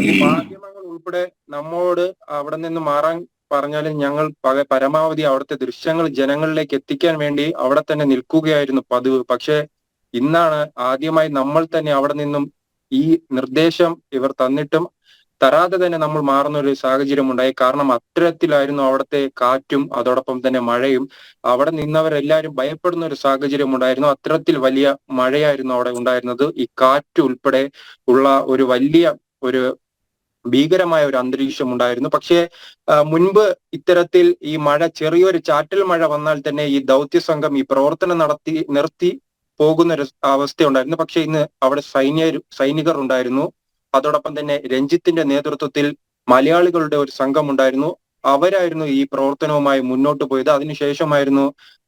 ഈ മാധ്യമങ്ങൾ ഉൾപ്പെടെ നമ്മോട് അവിടെ നിന്ന് മാറാൻ പറഞ്ഞാലും ഞങ്ങൾ പരമാവധി അവിടുത്തെ ദൃശ്യങ്ങൾ ജനങ്ങളിലേക്ക് എത്തിക്കാൻ വേണ്ടി അവിടെ തന്നെ നിൽക്കുകയായിരുന്നു പതിവ്. പക്ഷെ ഇന്നാണ് ആദ്യമായി നമ്മൾ തന്നെ അവിടെ നിന്നും ഈ നിർദ്ദേശം ഇവർ തന്നിട്ടും തരാതെ തന്നെ നമ്മൾ മാറുന്ന ഒരു സാഹചര്യം ഉണ്ടായി. കാരണം അത്തരത്തിലായിരുന്നു അവിടുത്തെ കാറ്റും അതോടൊപ്പം തന്നെ മഴയും. അവിടെ നിന്നവരെല്ലാവരും ഭയപ്പെടുന്ന ഒരു സാഹചര്യം ഉണ്ടായിരുന്നു. അത്തരത്തിൽ വലിയ മഴയായിരുന്നു അവിടെ ഉണ്ടായിരുന്നത്. ഈ കാറ്റ് ഉൾപ്പെടെ ഉള്ള ഒരു വലിയ ഒരു ഭീകരമായ ഒരു അന്തരീക്ഷം ഉണ്ടായിരുന്നു. പക്ഷേ മുൻപ് ഇത്തരത്തിൽ ഈ മഴ, ചെറിയൊരു ചാറ്റൽ മഴ വന്നാൽ തന്നെ ഈ ദൗത്യ സംഘം ഈ പ്രവർത്തനം നിർത്തി പോകുന്ന ഒരു അവസ്ഥ ഉണ്ടായിരുന്നു. പക്ഷെ ഇന്ന് അവിടെ സൈനികർ ഉണ്ടായിരുന്നു. അതോടൊപ്പം തന്നെ രഞ്ജിത്തിന്റെ നേതൃത്വത്തിൽ മലയാളികളുടെ ഒരു സംഘം ഉണ്ടായിരുന്നു. അവരായിരുന്നു ഈ പ്രവർത്തനവുമായി മുന്നോട്ട് പോയത്. അതിനുശേഷമായിരുന്നു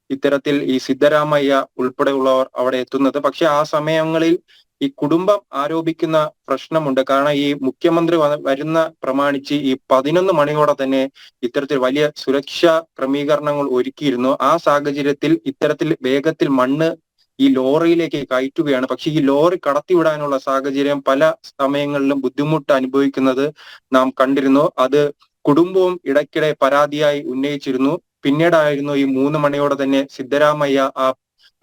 ഇത്തരത്തിൽ ഈ സിദ്ധരാമയ്യ ഉൾപ്പെടെയുള്ളവർ അവിടെ എത്തുന്നത്. പക്ഷെ ആ സമയങ്ങളിൽ ഈ കുടുംബം ആരോപിക്കുന്ന പ്രശ്നമുണ്ട്. കാരണം ഈ മുഖ്യമന്ത്രി വരുന്ന പ്രമാണിച്ച് ഈ 11 മണിയോടെ തന്നെ ഇത്തരത്തിൽ വലിയ സുരക്ഷാ ക്രമീകരണങ്ങൾ ഒരുക്കിയിരുന്നു. ആ സാഹചര്യത്തിൽ ഇത്തരത്തിൽ വേഗത്തിൽ മണ്ണ് ഈ ലോറിയിലേക്ക് കയറ്റുകയാണ്. പക്ഷെ ഈ ലോറി കടത്തിവിടാനുള്ള സാഹചര്യം പല സമയങ്ങളിലും ബുദ്ധിമുട്ട് അനുഭവിക്കുന്നത് നാം കണ്ടിരുന്നു. അത് കുടുംബവും ഇടയ്ക്കിടെ പരാതിയായി ഉന്നയിച്ചിരുന്നു. പിന്നീടായിരുന്നു ഈ 3 മണിയോടെ തന്നെ സിദ്ധരാമയ്യ ആ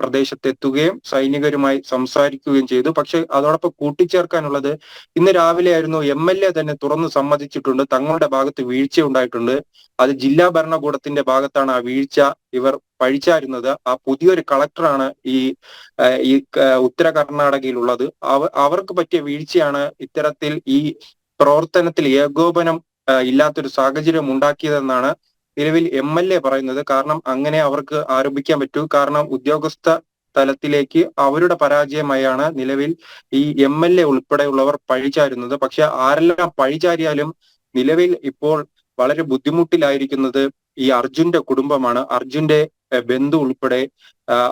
പ്രദേശത്തെത്തുകയും സൈനികരുമായി സംസാരിക്കുകയും ചെയ്തു. പക്ഷെ അതോടൊപ്പം കൂട്ടിച്ചേർക്കാനുള്ളത്, ഇന്ന് രാവിലെ ആയിരുന്നു MLA തന്നെ തുറന്നു സമ്മതിച്ചിട്ടുണ്ട് തങ്ങളുടെ ഭാഗത്ത് വീഴ്ച ഉണ്ടായിട്ടുണ്ട്. അത് ജില്ലാ ഭരണകൂടത്തിന്റെ ഭാഗത്താണ് ആ വീഴ്ച ഇവർ പഴിച്ചായിരുന്നത്. ആ പുതിയൊരു കളക്ടറാണ് ഈ ഉത്തര കർണാടകയിലുള്ളത്. അവർക്ക് പറ്റിയ വീഴ്ചയാണ് ഇത്തരത്തിൽ ഈ പ്രവർത്തനത്തിൽ ഏകോപനം ഇല്ലാത്തൊരു സാഹചര്യം ഉണ്ടാക്കിയതെന്നാണ് നിലവിൽ MLA പറയുന്നത്. കാരണം അങ്ങനെ അവർക്ക് ആരോപിക്കാൻ പറ്റൂ. കാരണം ഉദ്യോഗസ്ഥ തലത്തിലേക്ക് അവരുടെ പരാജയമായാണ് നിലവിൽ ഈ MLA ഉൾപ്പെടെയുള്ളവർ പഴിചാരുന്നത്. പക്ഷെ ആരെല്ലാം പഴിചാരിയാലും നിലവിൽ ഇപ്പോൾ വളരെ ബുദ്ധിമുട്ടിലായിരിക്കുന്നത് ഈ അർജുന്റെ കുടുംബമാണ്. അർജുന്റെ ബന്ധു ഉൾപ്പെടെ,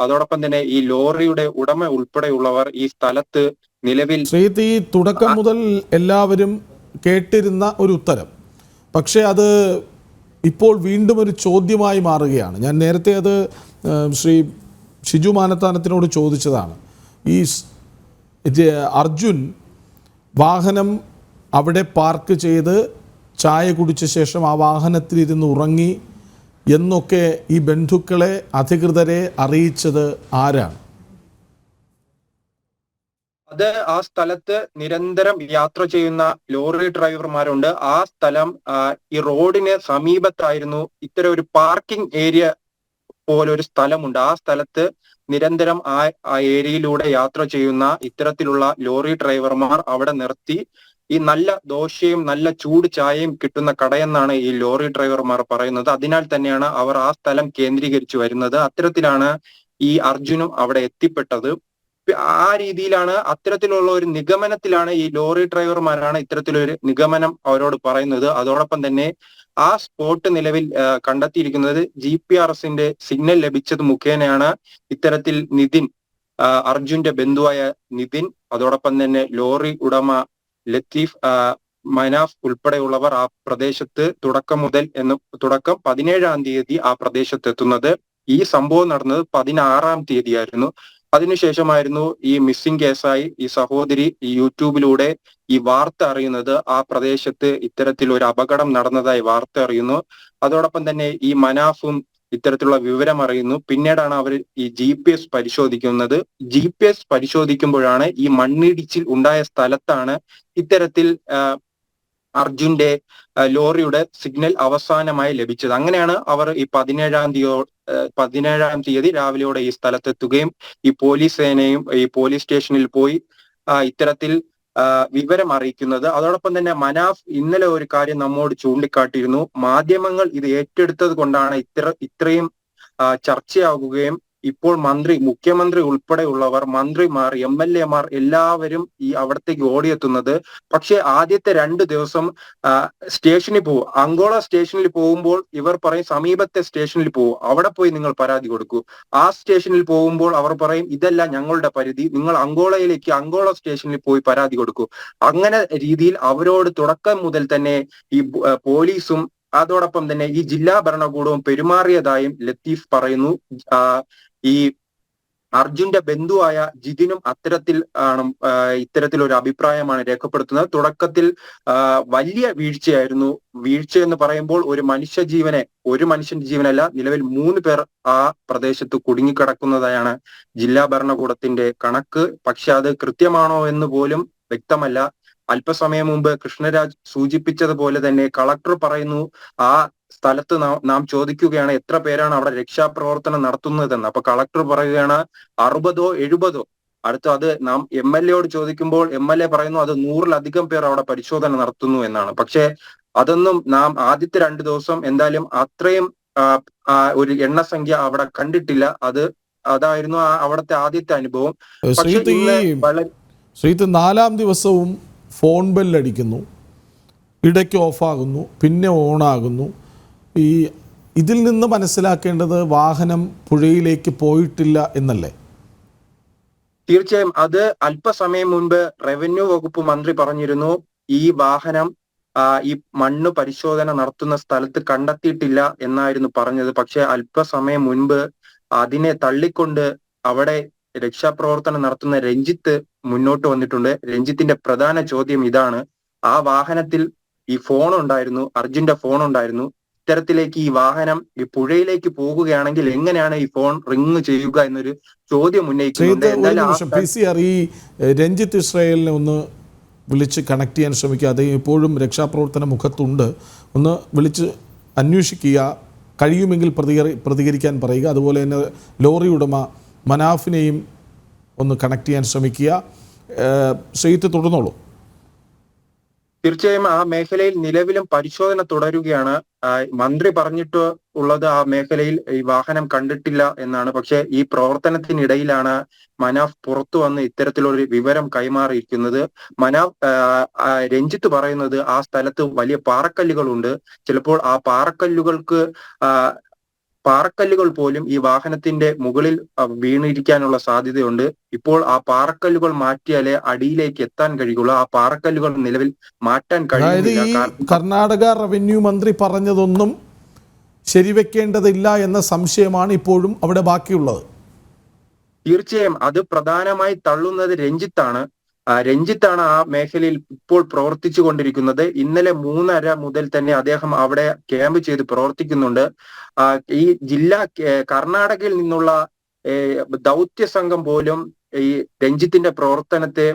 അതോടൊപ്പം തന്നെ ഈ ലോറിയുടെ ഉടമ ഉൾപ്പെടെയുള്ളവർ ഈ സ്ഥലത്ത് നിലവിൽ ഈ തുടക്കം മുതൽ എല്ലാവരും കേട്ടിരുന്ന ഒരു ഉത്തരം, പക്ഷേ അത് ഇപ്പോൾ വീണ്ടും ഒരു ചോദ്യമായി മാറുകയാണ്. ഞാൻ നേരത്തെ അത് ശ്രീ ഷിജു മാനത്താനത്തിനോട് ചോദിച്ചതാണ്. ഈ അർജുൻ വാഹനം അവിടെ പാർക്ക് ചെയ്ത് ചായ കുടിച്ച ശേഷം ആ വാഹനത്തിലിരുന്ന് ഉറങ്ങി എന്നൊക്കെ ഈ ബന്ധുക്കളെ, അധികൃതരെ അറിയിച്ചത് ആരാണ്? അത് ആ സ്ഥലത്ത് നിരന്തരം യാത്ര ചെയ്യുന്ന ലോറി ഡ്രൈവർമാരുണ്ട്. ആ സ്ഥലം ഈ റോഡിന് സമീപത്തായിരുന്നു. ഇത്തരം ഒരു പാർക്കിംഗ് ഏരിയ പോലെ ഒരു സ്ഥലമുണ്ട്. ആ സ്ഥലത്ത് നിരന്തരം ആ ഏരിയയിലൂടെ യാത്ര ചെയ്യുന്ന ഇത്തരത്തിലുള്ള ലോറി ഡ്രൈവർമാർ അവിടെ നിർത്തി ഈ നല്ല ദോശയും നല്ല ചൂട് ചായയും കിട്ടുന്ന കടയെന്നാണ് ഈ ലോറി ഡ്രൈവർമാർ പറയുന്നത്. അതിനാൽ തന്നെയാണ് അവർ ആ സ്ഥലം കേന്ദ്രീകരിച്ചു വരുന്നത്. അത്തരത്തിലാണ് ഈ അർജുനും അവിടെ എത്തിപ്പെട്ടത്. ആ രീതിയിലാണ്, അത്തരത്തിലുള്ള ഒരു നിഗമനത്തിലാണ് ഈ ലോറി ഡ്രൈവർമാരാണ് ഇത്തരത്തിലൊരു നിഗമനം അവരോട് പറയുന്നത്. അതോടൊപ്പം തന്നെ ആ സ്പോട്ട് നിലവിൽ കണ്ടെത്തിയിരിക്കുന്നത് GPRSന്റെ സിഗ്നൽ ലഭിച്ചത് മുഖേനയാണ്. ഇത്തരത്തിൽ നിതിൻ, അർജുന്റെ ബന്ധുവായ നിതിൻ, അതോടൊപ്പം തന്നെ ലോറി ഉടമ ലത്തീഫ്, മനാഫ് ഉൾപ്പെടെയുള്ളവർ ആ പ്രദേശത്ത് തുടക്കം 17-ാം തീയതി ആ പ്രദേശത്ത് എത്തുന്നത്. ഈ സംഭവം നടന്നത് 16-ാം തീയതിയായിരുന്നു. അതിനുശേഷമായിരുന്നു ഈ മിസ്സിംഗ് കേസായി ഈ സഹോദരി ഈ യൂട്യൂബിലൂടെ ഈ വാർത്ത അറിയുന്നത്. ആ പ്രദേശത്ത് ഇത്തരത്തിൽ ഒരു അപകടം നടന്നതായി വാർത്ത അറിയുന്നു. അതോടൊപ്പം തന്നെ ഈ മനാഫും ഇത്തരത്തിലുള്ള വിവരം അറിയുന്നു. പിന്നീടാണ് അവർ ഈ GPS പരിശോധിക്കുന്നത്. GPS പരിശോധിക്കുമ്പോഴാണ് ഈ മണ്ണിടിച്ചിൽ ഉണ്ടായ സ്ഥലത്താണ് ഇത്തരത്തിൽ അർജുന്റെ ലോറിയുടെ സിഗ്നൽ അവസാനമായി ലഭിച്ചത്. അങ്ങനെയാണ് അവർ ഈ 17-ാം തീയതി രാവിലെയോടെ ഈ സ്ഥലത്തെത്തുകയും ഈ പോലീസ് സേനയും ഈ പോലീസ് സ്റ്റേഷനിൽ പോയി ഇത്തരത്തിൽ വിവരം അറിയിക്കുന്നത്. അതോടൊപ്പം തന്നെ മനാഫ് ഇന്നലെ ഒരു കാര്യം നമ്മോട് ചൂണ്ടിക്കാട്ടിയിരുന്നു. മാധ്യമങ്ങൾ ഇത് ഏറ്റെടുത്തത് കൊണ്ടാണ് ഇത്രയും ചർച്ചയാകുകയും ഇപ്പോൾ മുഖ്യമന്ത്രി ഉൾപ്പെടെയുള്ളവർ, മന്ത്രിമാർ, MLA-മാർ എല്ലാവരും ഈ അവിടത്തേക്ക് ഓടിയെത്തുന്നത്. പക്ഷെ ആദ്യത്തെ 2 ദിവസം സ്റ്റേഷനിൽ പോകും. അങ്കോള സ്റ്റേഷനിൽ പോകുമ്പോൾ ഇവർ പറയും സമീപത്തെ സ്റ്റേഷനിൽ പോകും, അവിടെ പോയി നിങ്ങൾ പരാതി കൊടുക്കൂ. ആ സ്റ്റേഷനിൽ പോകുമ്പോൾ അവർ പറയും ഇതല്ല ഞങ്ങളുടെ പരിധി, നിങ്ങൾ അങ്കോള സ്റ്റേഷനിൽ പോയി പരാതി കൊടുക്കൂ. അങ്ങനെ രീതിയിൽ അവരോട് തുടക്കം മുതൽ തന്നെ ഈ പോലീസും അതോടൊപ്പം തന്നെ ഈ ജില്ലാ ഭരണകൂടവും പെരുമാറിയതായും ലത്തീഫ് പറയുന്നു. ഈ അർജുന്റെ ബന്ധുവായ ജിതിനും ഇത്തരത്തിലൊരു അഭിപ്രായമാണ് രേഖപ്പെടുത്തുന്നത്. തുടക്കത്തിൽ വലിയ വീഴ്ചയായിരുന്നു. വീഴ്ചയെന്ന് പറയുമ്പോൾ ഒരു മനുഷ്യന്റെ ജീവനല്ല, നിലവിൽ 3 പേർ ആ പ്രദേശത്ത് കുടുങ്ങിക്കിടക്കുന്നതായാണ് ജില്ലാ ഭരണകൂടത്തിന്റെ കണക്ക്. പക്ഷെ അത് കൃത്യമാണോ എന്ന് പോലും വ്യക്തമല്ല. അല്പസമയം മുമ്പ് കൃഷ്ണരാജ് സൂചിപ്പിച്ചതുപോലെ തന്നെ കളക്ടർ പറയുന്നു ആ സ്ഥലത്ത് നാം ചോദിക്കുകയാണ് എത്ര പേരാണ് അവിടെ രക്ഷാപ്രവർത്തനം നടത്തുന്നതെന്ന്. അപ്പൊ കളക്ടർ പറയുകയാണ് 60-ഓ 70-ഓ. അത് നാം MLA-യോട് ചോദിക്കുമ്പോൾ MLA പറയുന്നു അത് 100-ലധികം പേർ അവിടെ പരിശോധന നടത്തുന്നു എന്നാണ്. പക്ഷെ അതൊന്നും നാം ആദ്യത്തെ 2 ദിവസം എന്തായാലും അത്രയും ഒരു എണ്ണസംഖ്യ അവിടെ കണ്ടിട്ടില്ല. അതായിരുന്നു അവിടുത്തെ ആദ്യത്തെ അനുഭവം. പക്ഷെ ശ്രീത്ത് 4-ാം ദിവസവും ഫോൺ ബെല്ലടിക്കുന്നു, ഇടയ്ക്ക് ഓഫാകുന്നു, പിന്നെ ഓണാകുന്നു. ഇതിൽ നിന്ന് മനസ്സിലാക്കേണ്ടത് വാഹനം പുഴയിലേക്ക് പോയിട്ടില്ല എന്നല്ലേ? തീർച്ചയായും. അത് അല്പസമയം മുൻപ് റവന്യൂ വകുപ്പ് മന്ത്രി പറഞ്ഞിരുന്നു ഈ വാഹനം ഈ മണ്ണ് പരിശോധന നടത്തുന്ന സ്ഥലത്ത് കണ്ടെത്തിയിട്ടില്ല എന്നായിരുന്നു പറഞ്ഞത്. പക്ഷെ അല്പസമയം മുൻപ് അതിനെ തള്ളിക്കൊണ്ട് അവിടെ രക്ഷാപ്രവർത്തനം നടത്തുന്ന രഞ്ജിത്ത് മുന്നോട്ട് വന്നിട്ടുണ്ട്. രഞ്ജിത്തിന്റെ പ്രധാന ചോദ്യം ഇതാണ്, ആ വാഹനത്തിൽ ഈ ഫോൺ ഉണ്ടായിരുന്നു, അർജുന്റെ ഫോൺ ഉണ്ടായിരുന്നു. ഇത്തരത്തിലേക്ക് ഈ വാഹനം ഈ പുഴയിലേക്ക് പോകുകയാണെങ്കിൽ എങ്ങനെയാണ് ഈ ഫോൺ റിങ് ചെയ്യുക എന്നൊരു ചോദ്യം ഉന്നയിക്കുന്നുണ്ട്. ഈ രഞ്ജിത്ത് ഇസ്രായേലിനെ ഒന്ന് വിളിച്ച് കണക്ട് ചെയ്യാൻ ശ്രമിക്കുക. അദ്ദേഹം ഇപ്പോഴും രക്ഷാപ്രവർത്തന മുഖത്തുണ്ട്. ഒന്ന് വിളിച്ച് അന്വേഷിക്കുക, കഴിയുമെങ്കിൽ പ്രതികരിക്കാൻ പറയുക. അതുപോലെ തന്നെ ലോറി ഉടമ മനാഫിനെയും ഒന്ന് കണക്ട് ചെയ്യാൻ ശ്രമിക്കുക. ശ്രീത്ത് തുടർന്നോളൂ. തീർച്ചയായും ആ മേഖലയിൽ നിലവിലും പരിശോധന തുടരുകയാണ്. മന്ത്രി പറഞ്ഞിട്ട് ഉള്ളത് ആ മേഖലയിൽ ഈ വാഹനം കണ്ടിട്ടില്ല എന്നാണ്. പക്ഷെ ഈ പ്രവർത്തനത്തിനിടയിലാണ് മനാഫ് പുറത്തു വന്ന് ഇത്തരത്തിലൊരു വിവരം കൈമാറിയിരിക്കുന്നത്. രഞ്ജിത്ത് പറയുന്നത് ആ സ്ഥലത്ത് വലിയ പാറക്കല്ലുകളുണ്ട്, ചിലപ്പോൾ ആ പാറക്കല്ലുകൾ പോലും ഈ വാഹനത്തിന്റെ മുകളിൽ വീണിരിക്കാനുള്ള സാധ്യതയുണ്ട്. ഇപ്പോൾ ആ പാറക്കല്ലുകൾ മാറ്റിയാലേ അടിയിലേക്ക് എത്താൻ കഴിയുള്ളൂ. ആ പാറക്കല്ലുകൾ നിലവിൽ മാറ്റാൻ കഴിയുന്നില്ല. കർണാടക റവന്യൂ മന്ത്രി പറഞ്ഞതൊന്നും ശരിവെക്കേണ്ടതില്ല എന്ന സംശയമാണ് ഇപ്പോഴും അവിടെ ബാക്കിയുള്ളത്. തീർച്ചയായും അത് പ്രധാനമായി തള്ളുന്നത് രഞ്ജിത്താണ് ആ മേഖലയിൽ ഇപ്പോൾ പ്രവർത്തിച്ചു കൊണ്ടിരിക്കുന്നത്. ഇന്നലെ 3:30 മുതൽ തന്നെ അദ്ദേഹം അവിടെ ക്യാമ്പ് ചെയ്ത് പ്രവർത്തിക്കുന്നുണ്ട്. ഈ കർണാടകയിൽ നിന്നുള്ള ദൗത്യ സംഘം പോലും ഈ രഞ്ജിത്തിന്റെ പ്രവർത്തനത്തെ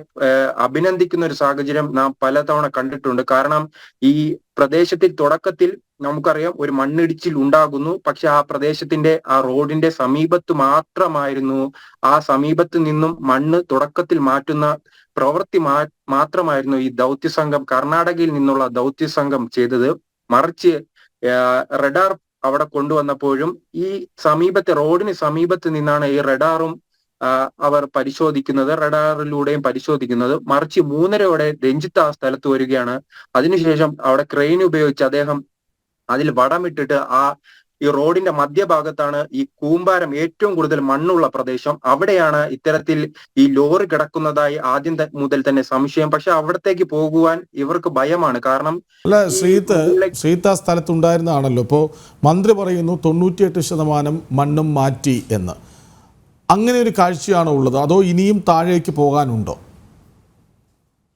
അഭിനന്ദിക്കുന്ന ഒരു സാഹചര്യം നാം പലതവണ കണ്ടിട്ടുണ്ട്. കാരണം ഈ പ്രദേശത്തിൽ തുടക്കത്തിൽ നമുക്കറിയാം ഒരു മണ്ണിടിച്ചിൽ ഉണ്ടാകുന്നു. പക്ഷെ ആ പ്രദേശത്തിന്റെ ആ റോഡിന്റെ സമീപത്ത് മാത്രമായിരുന്നു, ആ സമീപത്ത് നിന്നും മണ്ണ് തുടക്കത്തിൽ മാറ്റുന്ന പ്രവൃത്തി മാത്രമായിരുന്നു ഈ ദൗത്യസംഘം, കർണാടകയിൽ നിന്നുള്ള ദൗത്യസംഘം ചെയ്തത്. മറിച്ച് റഡാർ അവിടെ കൊണ്ടുവന്നപ്പോഴും ഈ റോഡിന് സമീപത്ത് നിന്നാണ് ഈ റഡാറും അവർ പരിശോധിക്കുന്നത്, റഡാറിലൂടെയും പരിശോധിക്കുന്നത്. മറിച്ച് 3:30 രഞ്ജിത്ത് ആ സ്ഥലത്ത് വരികയാണ്. അതിനുശേഷം അവിടെ ക്രെയിൻ ഉപയോഗിച്ച് അദ്ദേഹം അതിൽ വടമിട്ടിട്ട് ഈ റോഡിന്റെ മധ്യഭാഗത്താണ് ഈ കൂമ്പാരം ഏറ്റവും കൂടുതൽ മണ്ണുള്ള പ്രദേശം. അവിടെയാണ് ഇത്തരത്തിൽ ഈ ലോറി കിടക്കുന്നതായി ആദ്യം മുതൽ തന്നെ സംശയം. പക്ഷെ അവിടത്തേക്ക് പോകുവാൻ ഇവർക്ക് ഭയമാണ്. കാരണം അല്ല, ശ്രീത്ത് ആ സ്ഥലത്തുണ്ടായിരുന്നതാണല്ലോ. ഇപ്പോൾ മന്ത്രി പറയുന്നു 98% മണ്ണും മാറ്റി എന്ന്. അങ്ങനെ ഒരു കാഴ്ചയാണോ ഉള്ളത്, അതോ ഇനിയും താഴേക്ക് പോകാനുണ്ടോ?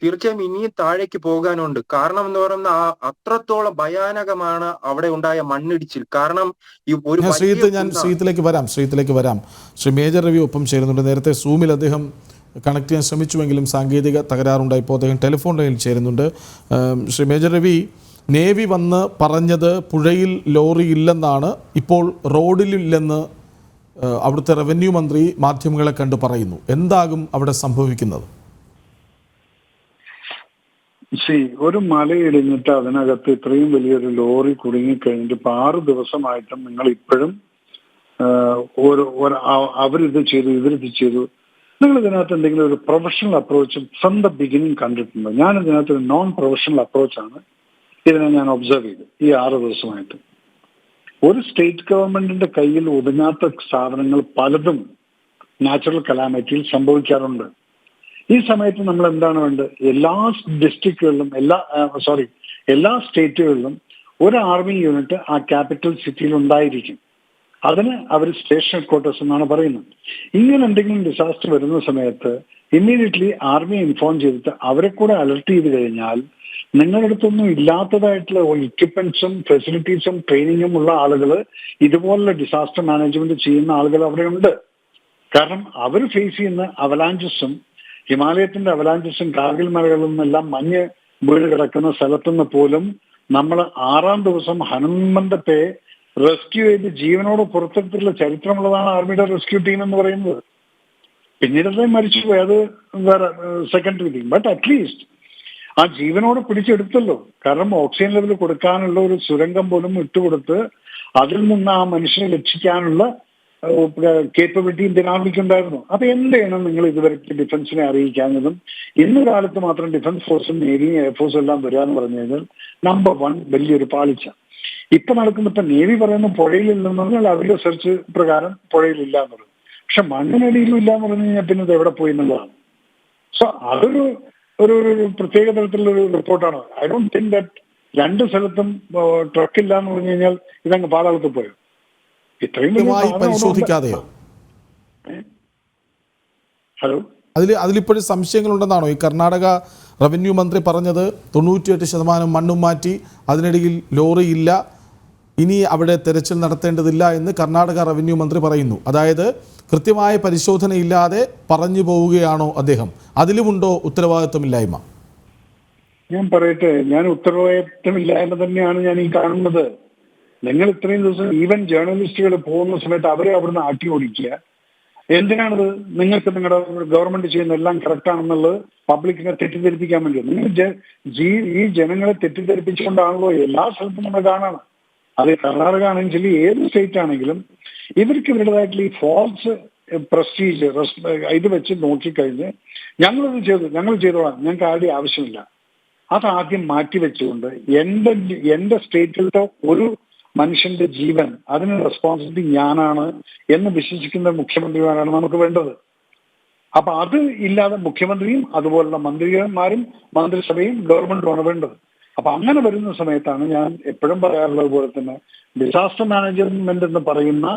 തീർച്ചയായും ഇനിയും താഴേക്ക് പോകാനുണ്ട്. കാരണം എന്ന് പറയുന്ന അത്രത്തോളം ഭയാനകമാണ് അവിടെ ഉണ്ടായ മണ്ണിടിച്ചിൽ. കാരണം ഈ ഒരു ഞാൻ ശ്രീത്തിലേക്ക് വരാം. ശ്രീ മേജർ രവി ഒപ്പം ചേരുന്നുണ്ട്. നേരത്തെ സൂമിൽ അദ്ദേഹം കണക്ട് ചെയ്യാൻ ശ്രമിച്ചുവെങ്കിലും സാങ്കേതിക തകരാറുണ്ടായി. ഇപ്പോൾ അദ്ദേഹം ടെലിഫോൺ ലൈനിൽ ചേരുന്നുണ്ട്. ശ്രീ മേജർ രവി, നേവി വന്ന് പറഞ്ഞത് പുഴയിൽ ലോറി ഇല്ലെന്നാണ്. ഇപ്പോൾ റോഡിലില്ലെന്ന് അവിടുത്തെ റവന്യൂ മന്ത്രി മാധ്യമങ്ങളെ കണ്ട് പറയുന്നു. എന്താകും അവിടെ സംഭവിക്കുന്നത്? ഒരു മലയിടിഞ്ഞിട്ട് അതിനകത്ത് ഇത്രയും വലിയൊരു ലോറി കുടുങ്ങിക്കഴിഞ്ഞിട്ട് ഇപ്പൊ 6 ദിവസമായിട്ടും നിങ്ങൾ ഇപ്പോഴും അവരിത് ചെയ്തു ഇവരിത് ചെയ്തു. നിങ്ങൾ ഇതിനകത്ത് എന്തെങ്കിലും ഒരു professional approach from the beginning കണ്ടിട്ടുണ്ടോ? ഞാൻ ഇതിനകത്ത് ഒരു നോൺ പ്രൊഫഷണൽ അപ്രോച്ചാണ് ഇതിനെ ഞാൻ ഒബ്സർവ് ചെയ്തു ഈ 6 ദിവസമായിട്ട്. ഒരു സ്റ്റേറ്റ് ഗവൺമെന്റിന്റെ കയ്യിൽ ഒതുങ്ങാത്ത സാധനങ്ങൾ പലതും നാച്ചുറൽ കലാമിറ്റിയിൽ സംഭവിക്കാറുണ്ട്. ഈ സമയത്ത് നമ്മൾ എന്താണ് വേണ്ടത്? എല്ലാ ഡിസ്ട്രിക്റ്റുകളിലും എല്ലാ സ്റ്റേറ്റുകളിലും ഒരു ആർമി യൂണിറ്റ് ആ ക്യാപിറ്റൽ സിറ്റിയിൽ ഉണ്ടായിരിക്കും. അതിന് അവർ സ്റ്റേഷൻ ഹെഡ്ക്വാർട്ടേഴ്സ് എന്നാണ് പറയുന്നത്. ഇങ്ങനെ എന്തെങ്കിലും ഡിസാസ്റ്റർ വരുന്ന സമയത്ത് ഇമ്മീഡിയറ്റ്ലി ആർമിയെ ഇൻഫോം ചെയ്തിട്ട് അവരെ കൂടെ അലർട്ട് ചെയ്ത് കഴിഞ്ഞാൽ നിങ്ങളുടെ അടുത്തൊന്നും ഇല്ലാത്തതായിട്ടുള്ള എക്യുപ്മെന്റ്സും ഫെസിലിറ്റീസും ട്രെയിനിങ്ങും ഉള്ള ആളുകൾ ഇതുപോലുള്ള ഡിസാസ്റ്റർ മാനേജ്മെന്റ് ചെയ്യുന്ന ആളുകൾ അവിടെ ഉണ്ട്. കാരണം അവർ ഫേസ് ചെയ്യുന്ന അവലാഞ്ചസും ഹിമാലയത്തിന്റെ അവലാഞ്ചസും കാർഗിൽ മലകളിൽ നിന്നെല്ലാം മഞ്ഞ് വീട് കിടക്കുന്ന സ്ഥലത്തുനിന്ന് പോലും നമ്മൾ 6-ാം ദിവസം ഹനുമന്തത്തെ റെസ്ക്യൂ ചെയ്ത് ജീവനോട് പുറത്തെടുത്തിട്ടുള്ള ചരിത്രമുള്ളതാണ് ആർമിയുടെ റെസ്ക്യൂ ടീം എന്ന് പറയുന്നത്. പിന്നീടല്ലേ മരിച്ചുപോയി, അത് വേറെ സെക്കൻഡറി തിങ്. ബട്ട് അറ്റ്ലീസ്റ്റ് ആ ജീവനോട് പിടിച്ചെടുത്തല്ലോ. കാരണം ഓക്സിജൻ ലെവൽ കൊടുക്കാനുള്ള ഒരു സുരംഗം പോലും ഇട്ടുകൊടുത്ത് അതിൽ നിന്ന് ആ മനുഷ്യനെ രക്ഷിക്കാനുള്ള കേപ്പബിലിറ്റി ഇന്ത്യൻ ആർമിക്കുണ്ടായിരുന്നു. അപ്പൊ എന്താണ് നിങ്ങൾ ഇതുവരെ ഡിഫൻസിനെ അറിയിക്കാഞ്ഞതും? ഇന്ന് കാലത്ത് മാത്രം ഡിഫൻസ് ഫോഴ്സും നേവിയും എയർഫോഴ്സും എല്ലാം വരിക എന്ന് പറഞ്ഞു കഴിഞ്ഞാൽ നമ്പർ 1 വലിയൊരു പാളിച്ച. ഇപ്പൊ നടക്കുമ്പോൾ ഇപ്പൊ നേവി പറയുന്ന പുഴയിലില്ലെന്ന് പറഞ്ഞാൽ അവരുടെ സെർച്ച് പ്രകാരം പുഴയിലില്ല എന്ന് പറയും. പക്ഷെ മണ്ണിനടിയിലും ഇല്ല എന്ന് പറഞ്ഞു കഴിഞ്ഞാൽ പിന്നെ ഇത് എവിടെ പോയി എന്നുള്ളതാണ്. സോ അതൊരു ഒരു പ്രത്യേക തരത്തിലുള്ള ഒരു റിപ്പോർട്ടാണ്. ഐ ഡോണ്ട് തിങ്ക് ദാറ്റ് 2 സ്ഥലത്തും ട്രക്കില്ല എന്ന് പറഞ്ഞു കഴിഞ്ഞാൽ ഇതങ്ങ് പാതാളത്തിൽ പോയോ? ഇത്രയും പരിശോധിക്കാതെയോ? ഹലോ, അതിലിപ്പോഴും സംശയങ്ങളുണ്ടെന്നാണോ ഈ കർണാടക റവന്യൂ മന്ത്രി പറഞ്ഞത്? 98% മണ്ണും മാറ്റി, അതിനിടയിൽ ലോറി ഇല്ല, ഇനി അവിടെ തെരച്ചിൽ നടത്തേണ്ടതില്ല എന്ന് കർണാടക റവന്യൂ മന്ത്രി പറയുന്നു. അതായത് കൃത്യമായ പരിശോധനയില്ലാതെ പറഞ്ഞു പോവുകയാണോ അദ്ദേഹം? അതിലുമുണ്ടോ ഉത്തരവാദിത്വമില്ലായ്മ? ഞാൻ പറയട്ടെ, ഞാൻ ഉത്തരവാദിത്വമില്ലായ്മ തന്നെയാണ് ഞാൻ ഈ കാണുന്നത്. നിങ്ങൾ ഇത്രയും ദിവസം ഈവൻ ജേർണലിസ്റ്റുകൾ പോകുന്ന സമയത്ത് അവരെ അവിടുന്ന് ആട്ടി ഓടിക്കുക. എന്തിനാണത്? നിങ്ങൾക്ക് നിങ്ങളുടെ ഗവൺമെന്റ് ചെയ്യുന്ന എല്ലാം കറക്റ്റ് ആണെന്നുള്ളത് പബ്ലിക്കിനെ തെറ്റിദ്ധരിപ്പിക്കാൻ വേണ്ടി. നിങ്ങൾ ഈ ജനങ്ങളെ തെറ്റിദ്ധരിപ്പിച്ചുകൊണ്ടാണല്ലോ എല്ലാ സ്ഥലത്തും നമ്മൾ കാണാണ്. അത് കർണാടക ആണെങ്കിലും ഏത് സ്റ്റേറ്റ് ആണെങ്കിലും ഇവർക്ക് ഇവരുടേതായിട്ടുള്ള ഈ ഫോൾസ് പ്രസ്റ്റീജ് ഇത് വെച്ച് നോക്കിക്കഴിഞ്ഞ് ഞങ്ങൾ ചെയ്തോളാം, ഞങ്ങൾക്ക് ആരുടെയും ആവശ്യമില്ല, അതാദ്യം മാറ്റിവെച്ചുകൊണ്ട് എന്റെ സ്റ്റേറ്റിലത്തെ ഒരു മനുഷ്യന്റെ ജീവൻ അതിന് റെസ്പോൺസിബിലിറ്റി ഞാനാണ് എന്ന് വിശ്വസിക്കുന്ന മുഖ്യമന്ത്രിമാരാണ് നമുക്ക് വേണ്ടത്. അപ്പൊ അത് ഇല്ലാതെ മുഖ്യമന്ത്രിയും അതുപോലുള്ള മന്ത്രിമാരും മന്ത്രിസഭയും ഗവൺമെന്റുമാണ് വേണ്ടത്. അപ്പൊ അങ്ങനെ വരുന്ന സമയത്താണ് ഞാൻ എപ്പോഴും പറയാറുള്ളത് പോലെ തന്നെ ഡിസാസ്റ്റർ മാനേജ്മെന്റ് എന്ന് പറയുന്ന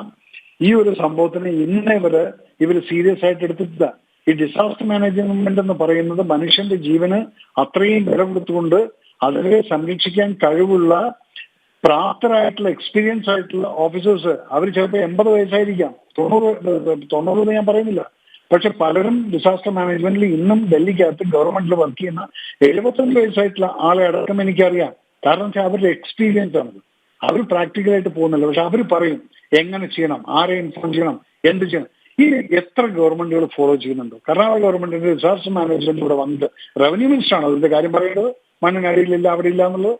ഈ ഒരു സംഭവത്തിന് ഇന്നേ വരെ ഇവർ സീരിയസ് ആയിട്ട് എടുത്തിട്ടില്ല. ഈ ഡിസാസ്റ്റർ മാനേജ്മെന്റ് എന്ന് പറയുന്നത് മനുഷ്യന്റെ ജീവന് അത്രയും വില കൊടുത്തുകൊണ്ട് അതിനെ സംരക്ഷിക്കാൻ കഴിവുള്ള പ്രാപ്തരായിട്ടുള്ള എക്സ്പീരിയൻസ് ആയിട്ടുള്ള ഓഫീസേഴ്സ്, അവർ ചിലപ്പോൾ 80 വയസ്സായിരിക്കാം, 90 ഞാൻ പറയുന്നില്ല. പക്ഷെ പലരും ഡിസാസ്റ്റർ മാനേജ്മെന്റിൽ ഇന്നും ഡൽഹിക്കകത്ത് ഗവൺമെന്റിൽ വർക്ക് ചെയ്യുന്ന 75 വയസ്സായിട്ടുള്ള ആളെ അടക്കം എനിക്കറിയാം. കാരണം വെച്ചാൽ അവരുടെ എക്സ്പീരിയൻസ് ആണ്. അവർ പ്രാക്ടിക്കലായിട്ട് പോകുന്നില്ല, പക്ഷെ അവർ പറയും എങ്ങനെ ചെയ്യണം, ആരെ ഇൻഫോം ചെയ്യണം, എന്ത് ചെയ്യണം. ഈ എത്ര ഗവൺമെന്റുകൾ ഫോളോ ചെയ്യുന്നുണ്ട്? കർണാടക ഗവൺമെന്റിന്റെ ഡിസാസ്റ്റർ മാനേജ്മെന്റ് ഇവിടെ വന്നിട്ട് റവന്യൂ മിനിസ്റ്റർ ആണ് അതിന്റെ കാര്യം പറയേണ്ടത്. മണ്ണിനടിയിലില്ല, അവിടെ ഇല്ല എന്നുള്ളത്.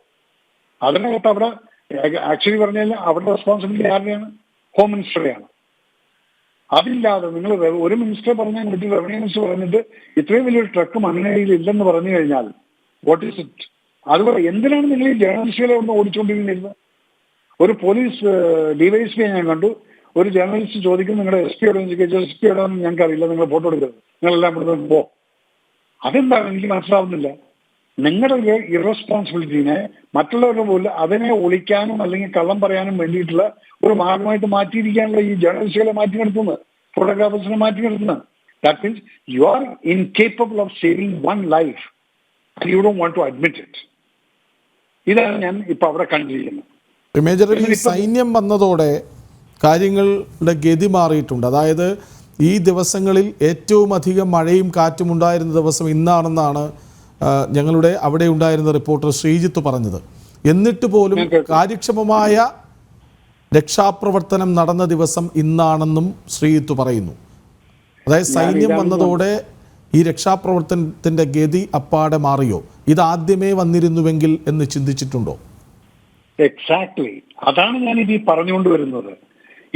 അതിനകത്ത് അവിടെ ആക്ച്വലി പറഞ്ഞു കഴിഞ്ഞാൽ അവിടെ റെസ്പോൺസിബിലിറ്റി ആരുടെയാണ്? ഹോം മിനിസ്റ്ററുടെയാണ്. അതില്ലാതെ നിങ്ങൾ ഒരു മിനിസ്റ്റർ പറഞ്ഞാൽ മറ്റു റവന്യൂ മിനിസ്റ്റർ പറഞ്ഞിട്ട് ഇത്രയും വലിയൊരു ട്രക്ക് മണ്ണിനടിയിൽ ഇല്ലെന്ന് പറഞ്ഞു കഴിഞ്ഞാൽ വാട്ട് ഈസ് ഇറ്റ്? അതുപോലെ എന്തിനാണ് നിങ്ങൾ ഈ ജേർണലിസ്റ്റുകളെ ഒന്ന് ഓടിച്ചുകൊണ്ടിരുന്നത്? ഒരു പോലീസ് ഡിവൈഎസ്പിയെ ഞാൻ കണ്ടു. ഒരു ജേർണലിസ്റ്റ് ചോദിക്കും നിങ്ങളുടെ എസ് പിയോട് എസ് പിയോടെ ഞങ്ങൾക്ക് അറിയില്ല, നിങ്ങൾ ഫോട്ടോ എടുക്കരുത്, നിങ്ങളെല്ലാം ഇവിടുന്ന് പോ. അതെന്താണ് എനിക്ക് മനസ്സിലാവുന്നില്ല. നിങ്ങളുടെ ഒരു ഇറസ്പോൺസിബിലിറ്റീനെ മറ്റുള്ളവരുടെ പോലെ അതിനെ ഒളിക്കാനും അല്ലെങ്കിൽ കള്ളം പറയാനും വേണ്ടിയിട്ടുള്ള ഒരു മാർഗമായിട്ട് മാറ്റിയിരിക്കാനുള്ള ഈ ജേർണലിസ്റ്റുകളെ മാറ്റി നിർത്തുന്നത്, ഫോട്ടോഗ്രാഫേഴ്സിനെ മാറ്റി നിർത്തുന്നത്. That means you are incapable of saving one life and you don't want to admit it. ഇതാണ് ഞാൻ ഇപ്പൊ അവിടെ കണ്ടിരിക്കുന്നത്. മേജർ രവി, സൈന്യം വന്നതോടെ കാര്യങ്ങളുടെ ഗതി മാറിയിട്ടുണ്ട്. അതായത് ഈ ദിവസങ്ങളിൽ ഏറ്റവും അധികം മഴയും കാറ്റും ഉണ്ടായിരുന്ന ദിവസം ഇന്നാണെന്നാണ് ഞങ്ങളുടെ അവിടെ ഉണ്ടായിരുന്ന റിപ്പോർട്ടർ ശ്രീജിത്ത് പറഞ്ഞത്. എന്നിട്ട് പോലും കാര്യക്ഷമമായ രക്ഷാപ്രവർത്തനം നടന്ന ദിവസം ഇന്നാണെന്നും ശ്രീജിത്ത് പറയുന്നു. അതായത് സൈന്യം വന്നതോടെ ഈ രക്ഷാപ്രവർത്തനത്തിൻ്റെ ഗതി അപ്പാടെ മാറിയോ? ഇതാദ്യമേ വന്നിരുന്നുവെങ്കിൽ എന്ന് ചിന്തിച്ചിട്ടുണ്ടോ? എക്സാക്ട്ലി, അതാണ് ഞാനിത് ഈ പറഞ്ഞുകൊണ്ട് വരുന്നത്.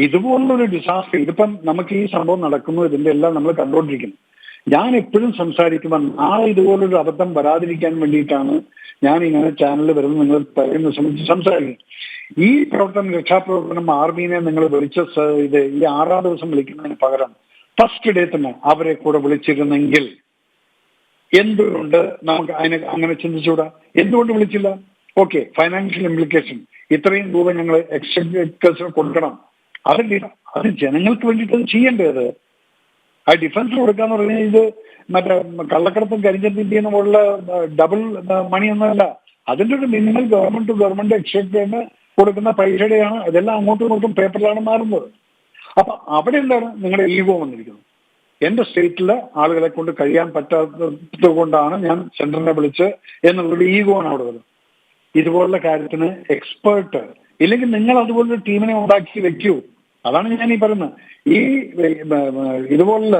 ഇതുപോലുള്ളൊരു ഡിസാസ്റ്റർ, ഇതിപ്പം നമുക്ക് ഈ സംഭവം നടക്കുന്നു, ഇതിന്റെ എല്ലാം നമ്മൾ കണ്ടുകൊണ്ടിരിക്കുന്നു. ഞാൻ എപ്പോഴും സംസാരിക്കുമ്പോൾ നാളെ ഇതുപോലൊരു അബദ്ധം വരാതിരിക്കാൻ വേണ്ടിയിട്ടാണ് ഞാൻ ഇങ്ങനെ ചാനലിൽ വരുന്നത്. നിങ്ങൾ പറയുന്ന സംബന്ധിച്ച് സംസാരിക്കും. ഈ പ്രവർത്തനം, രക്ഷാപ്രവർത്തനം ആർമീനെ നിങ്ങൾ വിളിച്ച ഇത് ഈ 6-ാം ദിവസം വിളിക്കുന്നതിന് പകരം ഫസ്റ്റ് ഡേ തന്നെ അവരെ കൂടെ വിളിച്ചിരുന്നെങ്കിൽ എന്തുകൊണ്ട് നമുക്ക് അങ്ങനെ ചിന്തിച്ചുകൂടാ? എന്തുകൊണ്ട് വിളിച്ചില്ല? ഓക്കെ, ഫൈനാൻഷ്യൽ ഇംപ്ലിക്കേഷൻ, ഇത്രയും രൂപ ഞങ്ങൾ എക്സ്ചേഞ്ച് കൊടുക്കണം, അത് ജനങ്ങൾക്ക് വേണ്ടിയിട്ട് ചെയ്യേണ്ടത്. ആ ഡിഫൻസ് കൊടുക്കാന്ന് പറഞ്ഞാൽ ഇത് മറ്റേ കള്ളക്കടത്തും കരിഞ്ചന്തിന്റെയും പോലുള്ള ഡബിൾ മണിയൊന്നുമല്ല. അതിന്റെ ഒരു minimal government to government exchange കൊടുക്കുന്ന പൈസയുടെയാണ്. അതെല്ലാം അങ്ങോട്ടും ഇങ്ങോട്ടും പേപ്പറിലാണ് മാറുന്നത്. അപ്പൊ അവിടെ എന്താണ് നിങ്ങളുടെ ഈഗോ വന്നിരിക്കുന്നത്? എന്റെ സ്റ്റേറ്റിലെ ആളുകളെ കൊണ്ട് കഴിയാൻ പറ്റാത്തത് കൊണ്ടാണ് ഞാൻ സെന്ററിനെ വിളിച്ച് എന്നുള്ളൊരു ഈഗോ ആണ് അവിടെ വരുന്നത്. ഇതുപോലുള്ള കാര്യത്തിന് എക്സ്പേർട്ട് ഇല്ലെങ്കിൽ നിങ്ങൾ അതുപോലൊരു ടീമിനെ ഉണ്ടാക്കി വെക്കൂ. അതാണ് ഞാൻ ഈ പറയുന്നത്. ഈ ഇതുപോലുള്ള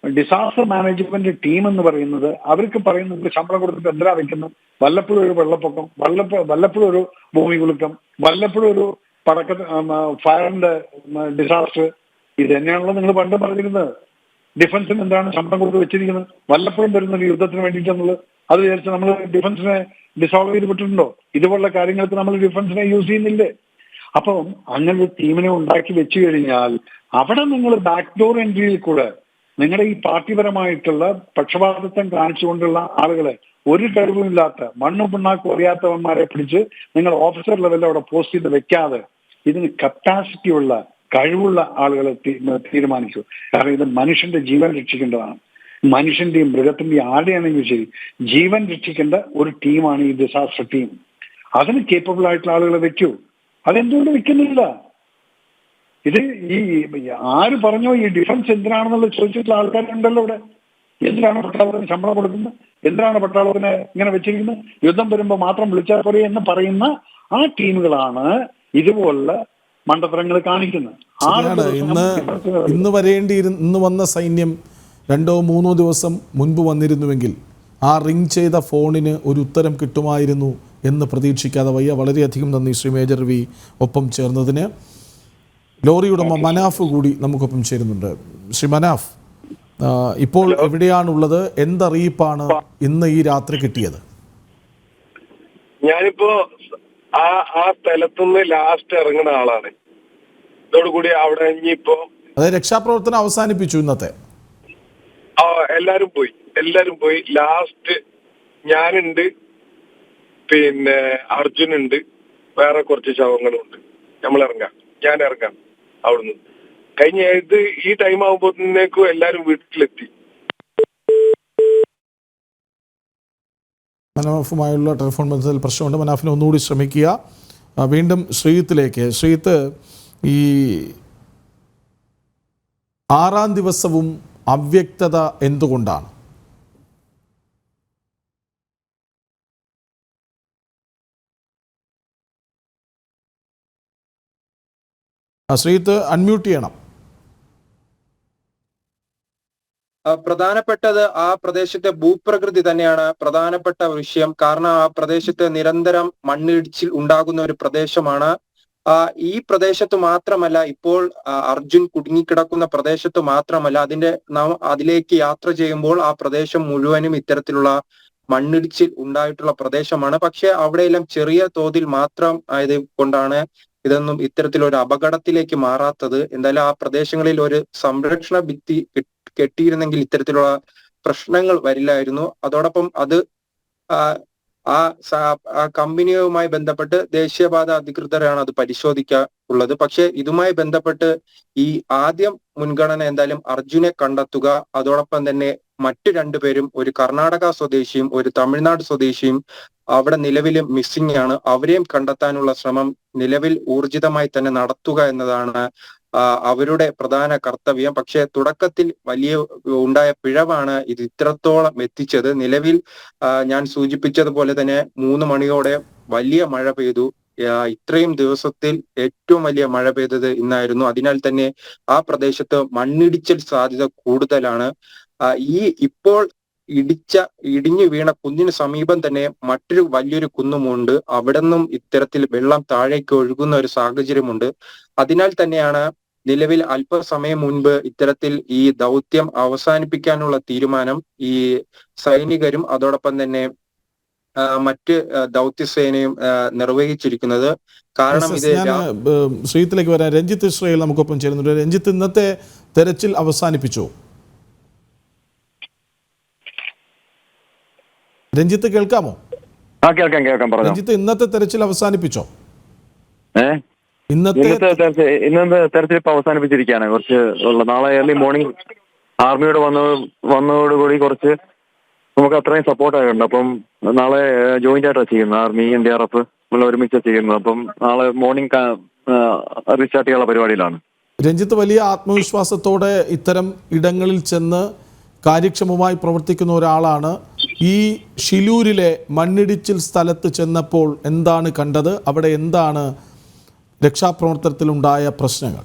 ഡിസാസ്റ്റർ മാനേജ്മെന്റ് ടീം എന്ന് പറയുന്നത് അവർക്ക് പറയുന്നത് ശമ്പളം കൊടുത്തിട്ട് എന്തിനാ വെക്കുന്നത്? വല്ലപ്പോഴും ഒരു വെള്ളപ്പൊക്കം, വല്ലപ്പോഴും ഒരു ഭൂമി കുലുക്കം, വല്ലപ്പോഴും ഒരു ഫയറിന്റെ ഡിസാസ്റ്റർ, ഇത് തന്നെയാണല്ലോ നിങ്ങൾ പണ്ട് പറഞ്ഞിരുന്നത്. ഡിഫൻസിന് എന്താണ് ശമ്പളം കൊടുത്ത് വെച്ചിരിക്കുന്നത്? വല്ലപ്പോഴും വരുന്ന ഒരു യുദ്ധത്തിന് വേണ്ടിയിട്ടെന്നുള്ളത്. അത് വിചാരിച്ച് നമ്മൾ ഡിഫൻസിനെ ഡിസോൾവ് ചെയ്ത് വിട്ടിട്ടുണ്ടോ? ഇതുപോലുള്ള കാര്യങ്ങൾക്ക് നമ്മൾ ഡിഫൻസിനെ യൂസ് ചെയ്യുന്നില്ലേ? അപ്പം അങ്ങനെ ഒരു ടീമിനെ ഉണ്ടാക്കി വെച്ചു കഴിഞ്ഞാൽ അവിടെ നിങ്ങൾ ബാക്ക് ഡോർ എൻട്രിയിൽ കൂടെ നിങ്ങളുടെ ഈ പാർട്ടിപരമായിട്ടുള്ള പക്ഷപാതിത്വം കാണിച്ചുകൊണ്ടുള്ള ആളുകളെ, ഒരു കഴിവുമില്ലാത്ത മണ്ണും പിണ്ണാക്കും അറിയാത്തവന്മാരെ പിടിച്ച് നിങ്ങൾ ഓഫീസർ ലെവലിൽ അവിടെ പോസ്റ്റ് ചെയ്ത് വെക്കാതെ ഇതിന് കപ്പാസിറ്റിയുള്ള കഴിവുള്ള ആളുകളെ തീരുമാനിച്ചു. കാരണം ഇത് മനുഷ്യന്റെ ജീവൻ രക്ഷിക്കേണ്ടതാണ്. മനുഷ്യന്റെയും മൃഗത്തിന്റെയും ആരുടെയാണെങ്കിലും ശരി, ജീവൻ രക്ഷിക്കേണ്ട ഒരു ടീമാണ് ഈ ഡിസാസ്റ്റർ ടീം. അതിന് കേപ്പബിൾ ആയിട്ടുള്ള ആളുകളെ വെക്കൂ. അതെന്തുകൊണ്ട് വെക്കുന്നില്ല? ഇത് ഈ ആര് പറഞ്ഞോ ഈ ഡിഫൻസ് എന്തിനാണെന്നുള്ളത് ചോദിച്ചിട്ടുള്ള ആൾക്കാരുണ്ടല്ലോ ഇവിടെ. എന്തിനാണ് പട്ടാളത്തിന് ശമ്പളം കൊടുക്കുന്നത്? എന്തിനാണ് പട്ടാളത്തിന് ഇങ്ങനെ വെച്ചിരിക്കുന്നത്? യുദ്ധം വരുമ്പോൾ മാത്രം വിളിച്ചാൽ പോരെ എന്ന് പറയുന്ന ആ ടീമുകളാണ് ഇതുപോലുള്ള മണ്ടത്തരങ്ങൾ കാണിക്കുന്നത്. ഇന്ന് വന്ന സൈന്യം 2-3 ദിവസം മുൻപ് വന്നിരുന്നുവെങ്കിൽ ആ റിംഗ് ചെയ്ത ഫോണിന് ഒരു ഉത്തരം കിട്ടുമായിരുന്നു എന്ന് പ്രതീക്ഷിക്കാതെ വയ്യ. വളരെയധികം നന്ദി ശ്രീ മേജർ രവി ഒപ്പം ചേർന്നതിന്. ലോറി ഉടമ മനാഫ് കൂടി നമുക്കൊപ്പം ചേരുന്നുണ്ട്. ശ്രീ മനാഫ്, ഇപ്പോൾ എവിടെയാണുള്ളത്? എന്തറിയിപ്പാണ് ഇന്ന് ഈ രാത്രി കിട്ടിയത്? ഞാനിപ്പോ ആ സ്ഥലത്തുനിന്ന് ലാസ്റ്റ് ഇറങ്ങുന്ന ആളാണ്. ഇതോടുകൂടി അവിടെ ഇനിയിപ്പോ അതായത് രക്ഷാപ്രവർത്തനം അവസാനിപ്പിച്ചു ഇന്നത്തെ? എല്ലാരും പോയി. ലാസ്റ്റ് ഞാനുണ്ട്, പിന്നെ അർജുനുണ്ട്, വേറെ കുറച്ച് ശവങ്ങളുണ്ട്. ഞാൻ ഇറങ്ങാം അവിടുന്ന്. കഴിഞ്ഞ ഈ ടൈം ആകുമ്പോഴത്തേക്കും എല്ലാരും വീട്ടിലെത്തി. മനാഫുമായുള്ള ടെലിഫോൺ ബന്ധത്തിൽ പ്രശ്നമുണ്ട്. മനാഫിനെ ഒന്നുകൂടി ശ്രമിക്കുക. വീണ്ടും ശ്രീജിത്തിലേക്ക്. ശ്രീജിത്ത്, ഈ 6-ാം ദിവസവും അവ്യക്തത എന്തുകൊണ്ടാണ്? ശ്രീജിത്ത് അൺമ്യൂട്ട് ചെയ്യണം. പ്രധാനപ്പെട്ടത് ആ പ്രദേശത്തെ ഭൂപ്രകൃതി തന്നെയാണ് പ്രധാനപ്പെട്ട വിഷയം. കാരണം ആ പ്രദേശത്ത് നിരന്തരം മണ്ണിടിച്ചിൽ ഉണ്ടാകുന്ന ഒരു പ്രദേശമാണ്. ഈ പ്രദേശത്ത് മാത്രമല്ല, ഇപ്പോൾ അർജുൻ കുടുങ്ങിക്കിടക്കുന്ന പ്രദേശത്ത് മാത്രമല്ല, അതിലേക്ക് യാത്ര ചെയ്യുമ്പോൾ ആ പ്രദേശം മുഴുവനും ഇത്തരത്തിലുള്ള മണ്ണിടിച്ചിൽ ഉണ്ടായിട്ടുള്ള പ്രദേശമാണ്. പക്ഷെ അവിടെയെല്ലാം ചെറിയ തോതിൽ മാത്രം ആയത് കൊണ്ടാണ് ഇതൊന്നും ഇത്തരത്തിലൊരു അപകടത്തിലേക്ക് മാറാത്തത്. എന്തായാലും ആ പ്രദേശങ്ങളിൽ ഒരു സംരക്ഷണ ഭിത്തി കെട്ടിയിരുന്നെങ്കിൽ ഇത്തരത്തിലുള്ള പ്രശ്നങ്ങൾ വരില്ലായിരുന്നു. അതോടൊപ്പം അത് ആ കമ്പനിയുമായി ബന്ധപ്പെട്ട് ദേശീയപാത അധികൃതരാണ് അത് പരിശോധിക്കാറുള്ളത്. പക്ഷെ ഇതുമായി ബന്ധപ്പെട്ട് ഈ ആദ്യം മുൻഗണന എന്തായാലും അർജുനെ കണ്ടെത്തുക, അതോടൊപ്പം തന്നെ മറ്റു രണ്ടുപേരും, ഒരു കർണാടക സ്വദേശിയും ഒരു തമിഴ്നാട് സ്വദേശിയും അവിടെ നിലവിൽ മിസ്സിംഗ് ആണ്. അവരെയും കണ്ടെത്താനുള്ള ശ്രമം നിലവിൽ ഊർജിതമായി തന്നെ നടത്തുക എന്നതാണ് അവരുടെ പ്രധാന കർത്തവ്യം. പക്ഷെ തുടക്കത്തിൽ ഉണ്ടായ പിഴവാണ് ഇത് ഇത്രത്തോളം എത്തിച്ചത്. നിലവിൽ ഞാൻ സൂചിപ്പിച്ചതുപോലെ തന്നെ 3 മണിയോടെ വലിയ മഴ പെയ്തു. ഇത്രയും ദിവസത്തിൽ ഏറ്റവും വലിയ മഴ പെയ്തത് ഇന്നായിരുന്നു. അതിനാൽ തന്നെ ആ പ്രദേശത്ത് മണ്ണിടിച്ചിൽ സാധ്യത കൂടുതലാണ്. ഇപ്പോൾ ഇടിഞ്ഞു വീണ കുന്നിന് സമീപം തന്നെ മറ്റൊരു വലിയൊരു കുന്നുമുണ്ട്. അവിടെ നിന്നും ഇത്തരത്തിൽ വെള്ളം താഴേക്ക് ഒഴുകുന്ന ഒരു സാഹചര്യമുണ്ട്. അതിനാൽ തന്നെയാണ് നിലവിൽ അല്പസമയം മുൻപ് ഇത്തരത്തിൽ ഈ ദൗത്യം അവസാനിപ്പിക്കാനുള്ള തീരുമാനം ഈ സൈനികരും അതോടൊപ്പം തന്നെ മറ്റ് ദൗത്യസേനയും നിർവഹിച്ചിരിക്കുന്നത്. കാരണം ഇത് ശ്രീത്തിലേക്ക് വരാൻ രഞ്ജിത്ത് ഇസ്രയേൽ നമുക്കൊപ്പം ചേരുന്നുണ്ട്. രഞ്ജിത്ത്, ഇന്നത്തെ തെരച്ചിൽ അവസാനിപ്പിച്ചു? രഞ്ജിത്ത് കേൾക്കാമോ? കേൾക്കാം. രഞ്ജിത്ത്, ഇന്നത്തെ തെരച്ചിൽ അവസാനിപ്പിച്ചോ? ഇന്നത്തെ തെരച്ചിൽ ഇപ്പൊ അവസാനിപ്പിച്ചിരിക്കുകയാണ്. കുറച്ച് നാളെ ഏർലി മോർണിംഗ് ആർമിയോട് വന്നതോടുകൂടി കുറച്ച് നമുക്ക് അത്രയും സപ്പോർട്ട് ആയിട്ടുണ്ട്. അപ്പം നാളെ ജോയിന്റ് ആയിട്ടാണ് ചെയ്യുന്നത്. ആർമി NDRF ഒരുമിച്ചാണ് ചെയ്യുന്നത്. അപ്പം നാളെ മോർണിംഗ് റീസ്റ്റാർട്ട് ചെയ്യാനുള്ള പരിപാടിയിലാണ്. രഞ്ജിത്ത്, വലിയ ആത്മവിശ്വാസത്തോടെ ഇത്തരം ഇടങ്ങളിൽ ചെന്ന് കാര്യക്ഷമമായി പ്രവർത്തിക്കുന്ന ഒരാളാണ്. ഈ ഷിലൂരിലെ മണ്ണിടിച്ചിൽ സ്ഥലത്ത് ചെന്നപ്പോൾ എന്താണ് കണ്ടത്? അവിടെ എന്താണ് രക്ഷാപ്രവർത്തനത്തിലുണ്ടായ പ്രശ്നങ്ങൾ?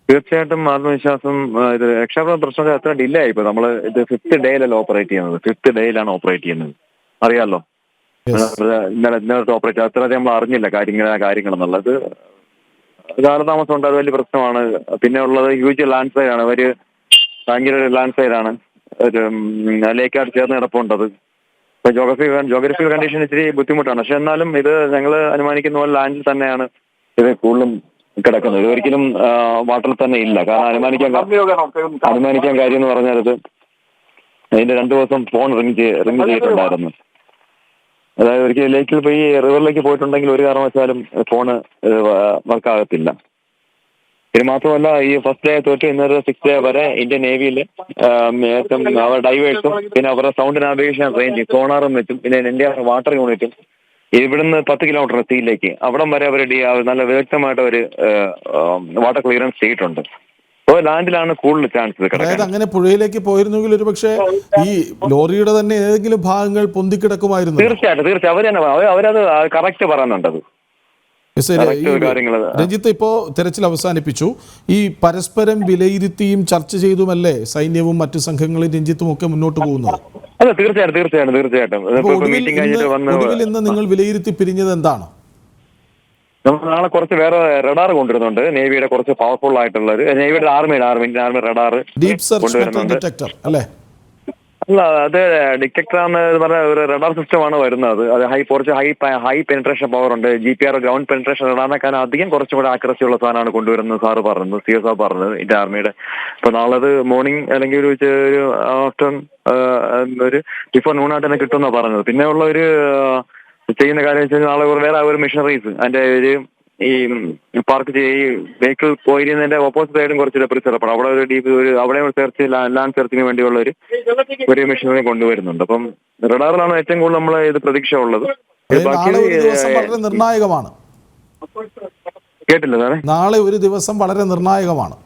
തീർച്ചയായിട്ടും ആത്മവിശ്വാസം. ഇത് രക്ഷാപ്രവർത്തന പ്രശ്നങ്ങൾ എത്ര ഡിലേ ആയിപ്പോ. നമ്മള് ഇത് 5th ഡേയിലല്ല ഓപ്പറേറ്റ് ചെയ്യുന്നത്. 5th ഡേയിലാണ് ഓപ്പറേറ്റ് ചെയ്യുന്നത്. അറിയാലോ, ഇന്നലെ ഓപ്പറേറ്റ് അത്രയും നമ്മൾ അറിഞ്ഞില്ല കാര്യങ്ങളെന്നുള്ളത്. കാലതാമസം ഉണ്ട്, അത് വലിയ പ്രശ്നമാണ്. പിന്നെ ഉള്ളത് ഹ്യൂജ് ലാൻഡ് സ്ലൈഡ് ആണ്. ഭയങ്കര ഒരു ലാൻഡ് സ്ലൈഡ് ആണ്. ഒരു ലേക്കാട് ചേർന്ന് കിടപ്പുണ്ടത്. ഇപ്പൊ ജോഗ്രഫിക്കൽ കണ്ടീഷൻ ഇച്ചിരി ബുദ്ധിമുട്ടാണ്. പക്ഷെ എന്നാലും ഇത് ഞങ്ങൾ അനുമാനിക്കുന്ന പോലെ ലാൻഡിൽ തന്നെയാണ് ഇത് കൂടുതലും കിടക്കുന്നത്. ഒരിക്കലും വാട്ടറിൽ തന്നെ ഇല്ല. കാരണം അനുമാനിക്കാൻ കാര്യം എന്ന് പറഞ്ഞാൽ ഇത് അതിന്റെ 2 ദിവസം ഫോൺ റിങ് ചെയ്തിട്ടുണ്ടായിരുന്നു. അതായത് ഒരിക്കലും ലേക്കിൽ പോയി റിവറിലേക്ക് പോയിട്ടുണ്ടെങ്കിൽ ഒരു കാരണവശാലും ഫോണ് വർക്കാകത്തില്ല. ഇത് മാത്രമല്ല, ഈ 1st ഡേ തൊട്ട് ഇന്നൊരു 6th ഡേ വരെ ഇന്ത്യൻ നേവിയിൽ അവരുടെ ഡൈവേഴ്സും പിന്നെ അവരുടെ സൗണ്ട് നാവിഗേഷൻ റേഞ്ച് സോണാറും വെച്ചും പിന്നെ NDRF വാട്ടർ യൂണിറ്റും ഇവിടുന്ന് 10 കിലോമീറ്റർ സീയിലേക്ക് അവിടം വരെ അവർ നല്ല വ്യക്തമായിട്ട് ഒരു വാട്ടർ ക്ലിയറൻസ് ചെയ്തിട്ടുണ്ട്. അപ്പോൾ ലാൻഡിലാണ് കൂടുതൽ ചാൻസ്. അതായത് അങ്ങനെ പുഴയിലേക്ക് പോയിരുന്നെങ്കിൽ ഒരു പക്ഷേ ഈ ലോറിയുടെ തന്നെ ഏതെങ്കിലും ഭാഗങ്ങൾ പൊന്തിക്കിടക്കുമായിരുന്നു. തീർച്ചയായിട്ടും അവരത് കറക്റ്റ് പറയുന്നുണ്ടത്. രഞ്ജിത്ത്, ഇപ്പോ തെരച്ചിൽ അവസാനിപ്പിച്ചു. ഈ പരസ്പരം വിലയിരുത്തിയും ചർച്ച ചെയ്തുമല്ലേ സൈന്യവും മറ്റു സംഘങ്ങളും രഞ്ജിത്തും ഒക്കെ മുന്നോട്ട് പോകുന്നത്? അതെ, തീർച്ചയായിട്ടും. ഒടുവിൽ ഇന്ന് നിങ്ങൾ വിലയിരുത്തി പിരിഞ്ഞത് എന്താണ്? നമ്മൾ നാളെ കുറച്ച് വേറെ റഡാർ കൊണ്ടുവരുന്നുണ്ട്. നേവിയുടെ കുറച്ച് പവർഫുൾ ആയിട്ടുള്ള നേവിയുടെ army radar deep search detector അല്ലേ? അല്ല, അത് ഡിറ്റക്ടർ എന്ന് പറഞ്ഞ ഒരു റഡാർ സിസ്റ്റമാണ് വരുന്നത്. അത് കുറച്ച് ഹൈ പെനിട്രേഷൻ പവർ ഉണ്ട്. GPR ഗ്രൗണ്ട് പെനിട്രേഷൻ റഡാറിനെക്കാൾ അധികം കുറച്ചും കൂടെ ആക്യുറസി ഉള്ള സാധനമാണ് കൊണ്ടുവരുന്നത് സാറ് പറഞ്ഞത്, CS പറഞ്ഞത് ഇന്ത്യൻ ആർമിയുടെ. അപ്പൊ നാളെ അത് മോർണിംഗ് അല്ലെങ്കിൽ ഒരു ആഫ്റ്റർ ഒരു ബിഫോർ നൂണായിട്ട് തന്നെ കിട്ടുമെന്നാണ് പറഞ്ഞത്. പിന്നെ ഉള്ള ഒരു ചെയ്യുന്ന കാര്യം വെച്ചാൽ നാളെ വേറെ ഒരു മിഷനറീസ് അതിന്റെ ഒരു ഈ പാർക്ക് വെഹിക്കിൾ പോയിരുന്നതിന്റെ ഓപ്പോസിറ്റ് സൈഡും കുറച്ച് ഡെപ്രിസറപ്പാണ്. അവിടെ അവിടെ സെർച്ച് ലാൻഡ് സെർച്ചിന് വേണ്ടിയുള്ള ഒരു മെഷീനറി കൊണ്ടുവരുന്നുണ്ട്. അപ്പം റഡാറിലാണ് ഏറ്റവും കൂടുതൽ നമ്മൾ ഇത് പ്രതീക്ഷ ഉള്ളത്. വളരെ നിർണായകമാണ്. കേട്ടില്ല സാറേ? നാളെ ഒരു ദിവസം വളരെ നിർണായകമാണ്.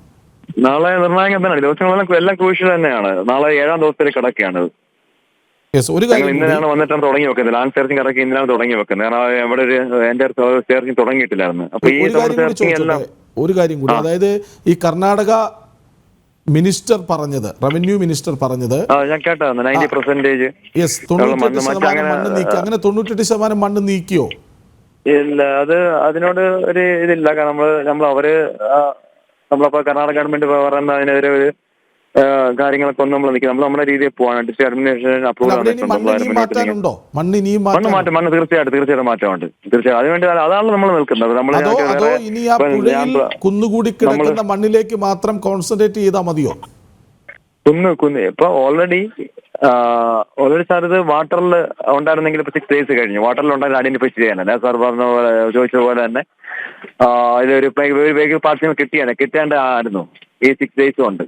നാളെ നിർണായകം തന്നെയാണ്. ദിവസങ്ങളെല്ലാം എല്ലാം ക്രൂഷ്യൽ തന്നെയാണ്. നാളെ 7ാം ദിവസത്തിലേക്ക് കടക്കുകയാണ്. ഇന്നലെയാണ് വന്നിട്ടാണ് തുടങ്ങി വെക്കുന്നത്. ലാൻഡ് സെർച്ചിങ് ഇറക്കി ഇന്നലാണ് തുടങ്ങി വെക്കുന്നത്. കാരണം അവിടെ എന്റെ സെർച്ചിങ് തുടങ്ങിയിട്ടില്ലായിരുന്നു. അപ്പൊ ഈ ഒരു കാര്യം കൂടി, അതായത് ഈ കർണാടക മിനിസ്റ്റർ പറഞ്ഞത്, റവന്യൂ മിനിസ്റ്റർ പറഞ്ഞത് ഞാൻ കേട്ടതാണ് 90% അങ്ങനെ 98% മണ്ണ് നീക്കിയോ? ഇല്ല, അതിനോട് ഒരു ഇതില്ല. കാരണം നമ്മളപ്പോ കർണാടക ഗവൺമെന്റ് പറയുന്ന അതിനെതിരെ ഒരു കാര്യങ്ങളൊക്കെ ഒന്നും നമ്മൾ നിൽക്കും. നമ്മൾ നമ്മുടെ രീതിയിൽ പോവാണ്. ഡിസ്ട്രിക്ട് അഡ്മിനിസ്ട്രേഷൻ അപ്രൂവൽ അവിടെ ഇനി മണ്ണ് ഇനിയും മാറ്റാനുണ്ടോ? മണ്ണ് തീർച്ചയായിട്ടും മാറ്റമുണ്ട്. തീർച്ചയായും അതിനുവേണ്ടി അതാണ് നമ്മൾ നിൽക്കുന്നത്. അതോ ഇനി ആ പുഴയിൽ കുന്നുകൂടി കിടക്കുന്ന മണ്ണിലേക്ക് മാത്രം കോൺസെൻട്രേറ്റ് ചെയ്താൽ മതിയോ? കുന്ന് ഇപ്പൊ ഓൾറെഡി സാർ ഇത് വാട്ടറിൽ ഉണ്ടായിരുന്നെങ്കിൽ ഇപ്പൊ 6 days കഴിഞ്ഞു. വാട്ടറിൽ ഉണ്ടായിരുന്ന ഐഡന്റിഫൈ ചെയ്യാനല്ല സാർ ചോദിച്ചതുപോലെ തന്നെ ഇതൊരു വെഹിക്കിൾ പാർട്സിന് കിട്ടേണ്ടതായിരുന്നു. ഈ 6 days ഉണ്ട്.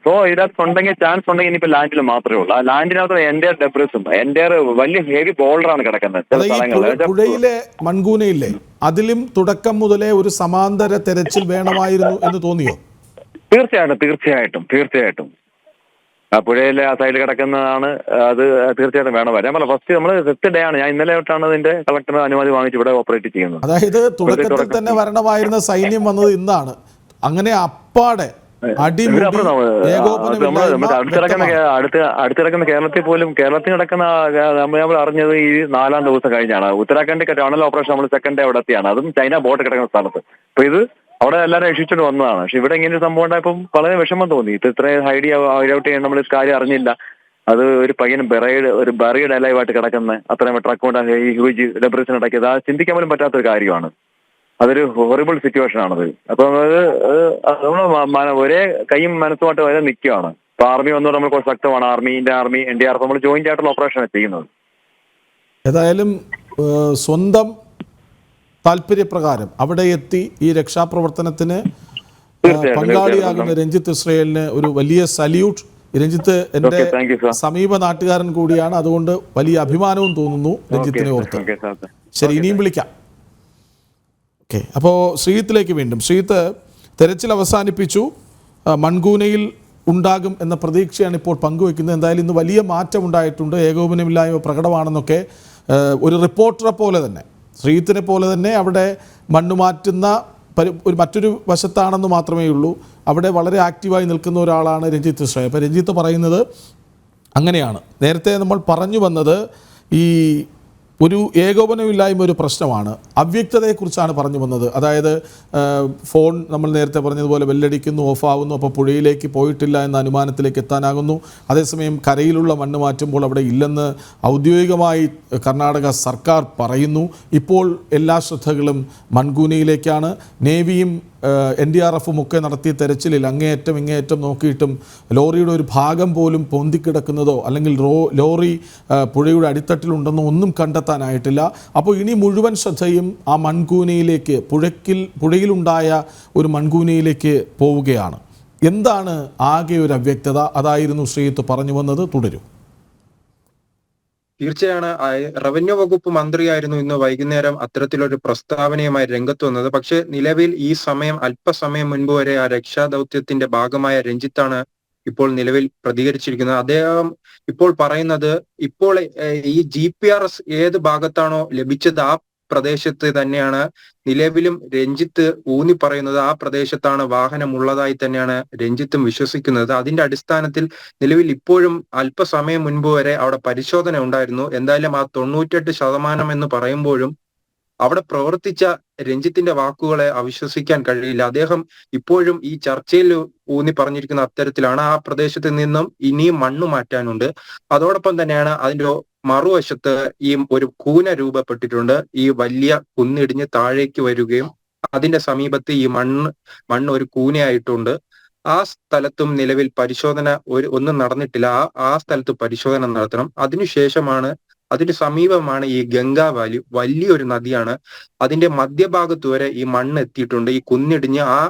സോ ഇതിനകത്ത് ഉണ്ടെങ്കിൽ ചാൻസ് ഉണ്ടെങ്കിൽ ഇനിയിപ്പോ ലാൻഡിൽ മാത്രമേ ഉള്ളൂ. ആ ലാൻഡിനകത്ത് എൻ്റെ ഡെബ്രിസും എൻ്റെ വലിയ ഹെവി ബോൾഡറാണ് കിടക്കുന്നത് ചില സ്ഥലങ്ങളിൽ. പുഴയിലെ മൺകൂനയില്ലേ, അതിലും തുടക്കം മുതലേ ഒരു സമാന്തര തെരച്ചിൽ വേണമായിരുന്നു എന്ന് തോന്നിയോ? തീർച്ചയായിട്ടും ആ പുഴയിലെ ആ സൈഡിൽ കിടക്കുന്നതാണ്. അത് തീർച്ചയായിട്ടും വേണം വരാൻ. ഫസ്റ്റ് നമ്മൾ 5th day ആണ്. ഞാൻ ഇന്നലെ തൊട്ടാണ് ഇതിന്റെ കളക്ടർ അനുമതി വാങ്ങിച്ച് ഇവിടെ ഓപ്പറേറ്റ് ചെയ്യുന്നത്. അതായത് തുടക്കത്തിൽ തന്നെ വരണമായിരുന്ന സൈന്യം വന്നത് ഇന്നാണ്. അങ്ങനെ അപ്പാടെ അടുത്തിടക്കുന്ന കേരളത്തിൽ നടക്കുന്ന നമ്മൾ അറിഞ്ഞത് ഈ 4ാം ദിവസം കഴിഞ്ഞാണ്. ഉത്തരാഖണ്ഡ് ടണൽ ഓപ്പറേഷൻ നമ്മൾ 2nd day അവിടെ എത്തിയാണ്. അതും ചൈന ബോട്ട് കിടക്കുന്ന സ്ഥലത്ത്. അപ്പൊ ഇത് അവിടെ എല്ലാവരും രക്ഷിച്ചിട്ട് വന്നതാണ്. പക്ഷെ ഇവിടെ ഇങ്ങനെ ഒരു സംഭവം ഉണ്ടായപ്പോൾ വളരെ വിഷമം തോന്നി. ഇത്രയും ഹൈഡ് ഔട്ട് ചെയ്യാൻ നമ്മൾ കാര്യം അറിഞ്ഞില്ല. അത് ഒരു പയ്യന് ബറീഡ് അലൈവായിട്ട് കിടക്കുന്ന അത്രയും ട്രക്ക് കൊണ്ട് ഈ ഹ്യൂജ് ഡെബ്രിസിന് ഉണ്ടാക്കിയത് അത് ചിന്തിക്കാൻ പോലും പറ്റാത്തൊരു കാര്യമാണ്. അതൊരു ഹൊറിബിൾ സിറ്റുവേഷൻ ആണത്. അപ്പം നമ്മൾ ഒരേ കൈയും മനസ്സുമായിട്ട് വരെ നിൽക്കുകയാണ്. ഇപ്പൊ ആർമി വന്നോട് നമ്മൾ കുറച്ച് ശക്തമാണ്. ആർമി NDRF നമ്മൾ ജോയിന്റ് ആയിട്ടുള്ള ഓപ്പറേഷനാണ് ചെയ്യുന്നത്. ഏതായാലും സ്വന്തം താല്പര്യപ്രകാരം അവിടെ എത്തി ഈ രക്ഷാപ്രവർത്തനത്തിന് പങ്കാളിയാകുന്ന രഞ്ജിത്ത് ഇസ്രയേലിന് ഒരു വലിയ സല്യൂട്ട്. രഞ്ജിത്ത് എൻ്റെ സമീപ നാട്ടുകാരൻ കൂടിയാണ്, അതുകൊണ്ട് വലിയ അഭിമാനവും തോന്നുന്നു രഞ്ജിത്തിനെ ഓർത്ത്. ശരി, ഇനിയും വിളിക്കാം. ഓക്കെ, അപ്പോൾ ശ്രീജിത്തിലേക്ക് വീണ്ടും. ശ്രീജിത്ത്, തെരച്ചിൽ അവസാനിപ്പിച്ചു, മൺകൂനയിൽ ഉണ്ടാകും എന്ന പ്രതീക്ഷയാണ് ഇപ്പോൾ പങ്കുവയ്ക്കുന്നത്. എന്തായാലും ഇന്ന് വലിയ മാറ്റമുണ്ടായിട്ടുണ്ട്, ഏകോപനമില്ലായ്മ പ്രകടമാണെന്നൊക്കെ ഒരു റിപ്പോർട്ടറെ പോലെ തന്നെ, ശ്രീജിത്തിനെ പോലെ തന്നെ അവിടെ മണ്ണ് മാറ്റുന്ന മറ്റൊരു വശത്താണെന്ന് മാത്രമേ ഉള്ളൂ. അവിടെ വളരെ ആക്റ്റീവായി നിൽക്കുന്ന ഒരാളാണ് രഞ്ജിത്ത് ഇസ്രയേൽ. അപ്പോൾ രഞ്ജിത്ത് പറയുന്നത് അങ്ങനെയാണ്. നേരത്തെ നമ്മൾ പറഞ്ഞു വന്നത് ഈ ഒരു ഏകോപനമില്ലായ്മ ഒരു പ്രശ്നമാണ്, അവ്യക്തതയെക്കുറിച്ചാണ് പറഞ്ഞു വന്നത്. അതായത് ഫോൺ നമ്മൾ നേരത്തെ പറഞ്ഞതുപോലെ ബെല്ലടിക്കുന്നു, ഓഫാകുന്നു, അപ്പോൾ പുഴയിലേക്ക് പോയിട്ടില്ല എന്ന അനുമാനത്തിലേക്ക് എത്താനാകുന്നു. അതേസമയം കരയിലുള്ള മണ്ണ് മാറ്റുമ്പോൾ അവിടെ ഇല്ലെന്ന് ഔദ്യോഗികമായി കർണാടക സർക്കാർ പറയുന്നു. ഇപ്പോൾ എല്ലാ ശ്രദ്ധകളും മൺകൂനയിലേക്കാണ്. നേവിയും NDRFും ഒക്കെ നടത്തിയ തെരച്ചിലിൽ അങ്ങേയറ്റം ഇങ്ങേയറ്റം നോക്കിയിട്ടും ലോറിയുടെ ഒരു ഭാഗം പോലും പൊന്തിക്കിടക്കുന്നതോ അല്ലെങ്കിൽ ലോറി പുഴയുടെ അടിത്തട്ടിലുണ്ടെന്നോ ഒന്നും കണ്ടെത്താനായിട്ടില്ല. അപ്പോൾ ഇനി മുഴുവൻ ശ്രദ്ധയും ആ മൺകൂനയിലേക്ക്, പുഴയിലുണ്ടായ ഒരു മൺകൂനയിലേക്ക് പോവുകയാണ്. എന്താണ് ആകെ ഒരു അവ്യക്തത? അതായിരുന്നു ശ്രീജിത്ത് പറഞ്ഞു വന്നത്. തുടരും. തീർച്ചയാണ്. റവന്യൂ വകുപ്പ് മന്ത്രിയായിരുന്നു ഇന്ന് വൈകുന്നേരം അത്തരത്തിലൊരു പ്രസ്താവനയുമായി രംഗത്ത് വന്നത്. പക്ഷെ നിലവിൽ ഈ അല്പസമയം മുൻപ് വരെ ആ രക്ഷാദൗത്യത്തിന്റെ ഭാഗമായ രഞ്ജിത്താണ് ഇപ്പോൾ നിലവിൽ പ്രതികരിച്ചിരിക്കുന്നത്. അദ്ദേഹം ഇപ്പോൾ പറയുന്നത്, ഇപ്പോൾ ഈ GPRS ഏത് ഭാഗത്താണോ ലഭിച്ചത് ആ പ്രദേശത്ത് തന്നെയാണ് നിലവിലും രഞ്ജിത്ത് ഊന്നി പറയുന്നത്. ആ പ്രദേശത്താണ് വാഹനം ഉള്ളതായി തന്നെയാണ് രഞ്ജിത്തും വിശ്വസിക്കുന്നത്. അതിന്റെ അടിസ്ഥാനത്തിൽ നിലവിൽ ഇപ്പോഴും അല്പസമയം മുൻപ് വരെ അവിടെ പരിശോധന ഉണ്ടായിരുന്നു. എന്തായാലും ആ 98% എന്ന് പറയുമ്പോഴും അവിടെ പ്രവർത്തിച്ച രഞ്ജിത്തിന്റെ വാക്കുകളെ അവിശ്വസിക്കാൻ കഴിയില്ല. അദ്ദേഹം ഇപ്പോഴും ഈ ചർച്ചയിൽ ഊന്നി പറഞ്ഞിരിക്കുന്ന അത്തരത്തിലാണ്. ആ പ്രദേശത്ത് നിന്നും ഇനിയും മണ്ണ് മാറ്റാനുണ്ട്. അതോടൊപ്പം തന്നെയാണ് അതിന്റെ മറുവശത്ത് ഈ ഒരു കൂന രൂപപ്പെട്ടിട്ടുണ്ട്. ഈ വലിയ കുന്നിടിഞ്ഞ് താഴേക്ക് വരികയും അതിന്റെ സമീപത്ത് ഈ മണ്ണ് ഒരു കൂനയായിട്ടുണ്ട്. ആ സ്ഥലത്തും നിലവിൽ പരിശോധന ഒന്നും നടന്നിട്ടില്ല. ആ സ്ഥലത്ത് പരിശോധന നടത്തണം. അതിനുശേഷമാണ്, അതിന് സമീപമാണ് ഈ ഗംഗാ വാലി, വലിയൊരു നദിയാണ്. അതിന്റെ മധ്യഭാഗത്ത് വരെ ഈ മണ്ണ് എത്തിയിട്ടുണ്ട്. ഈ കുന്നിടിഞ്ഞ് ആ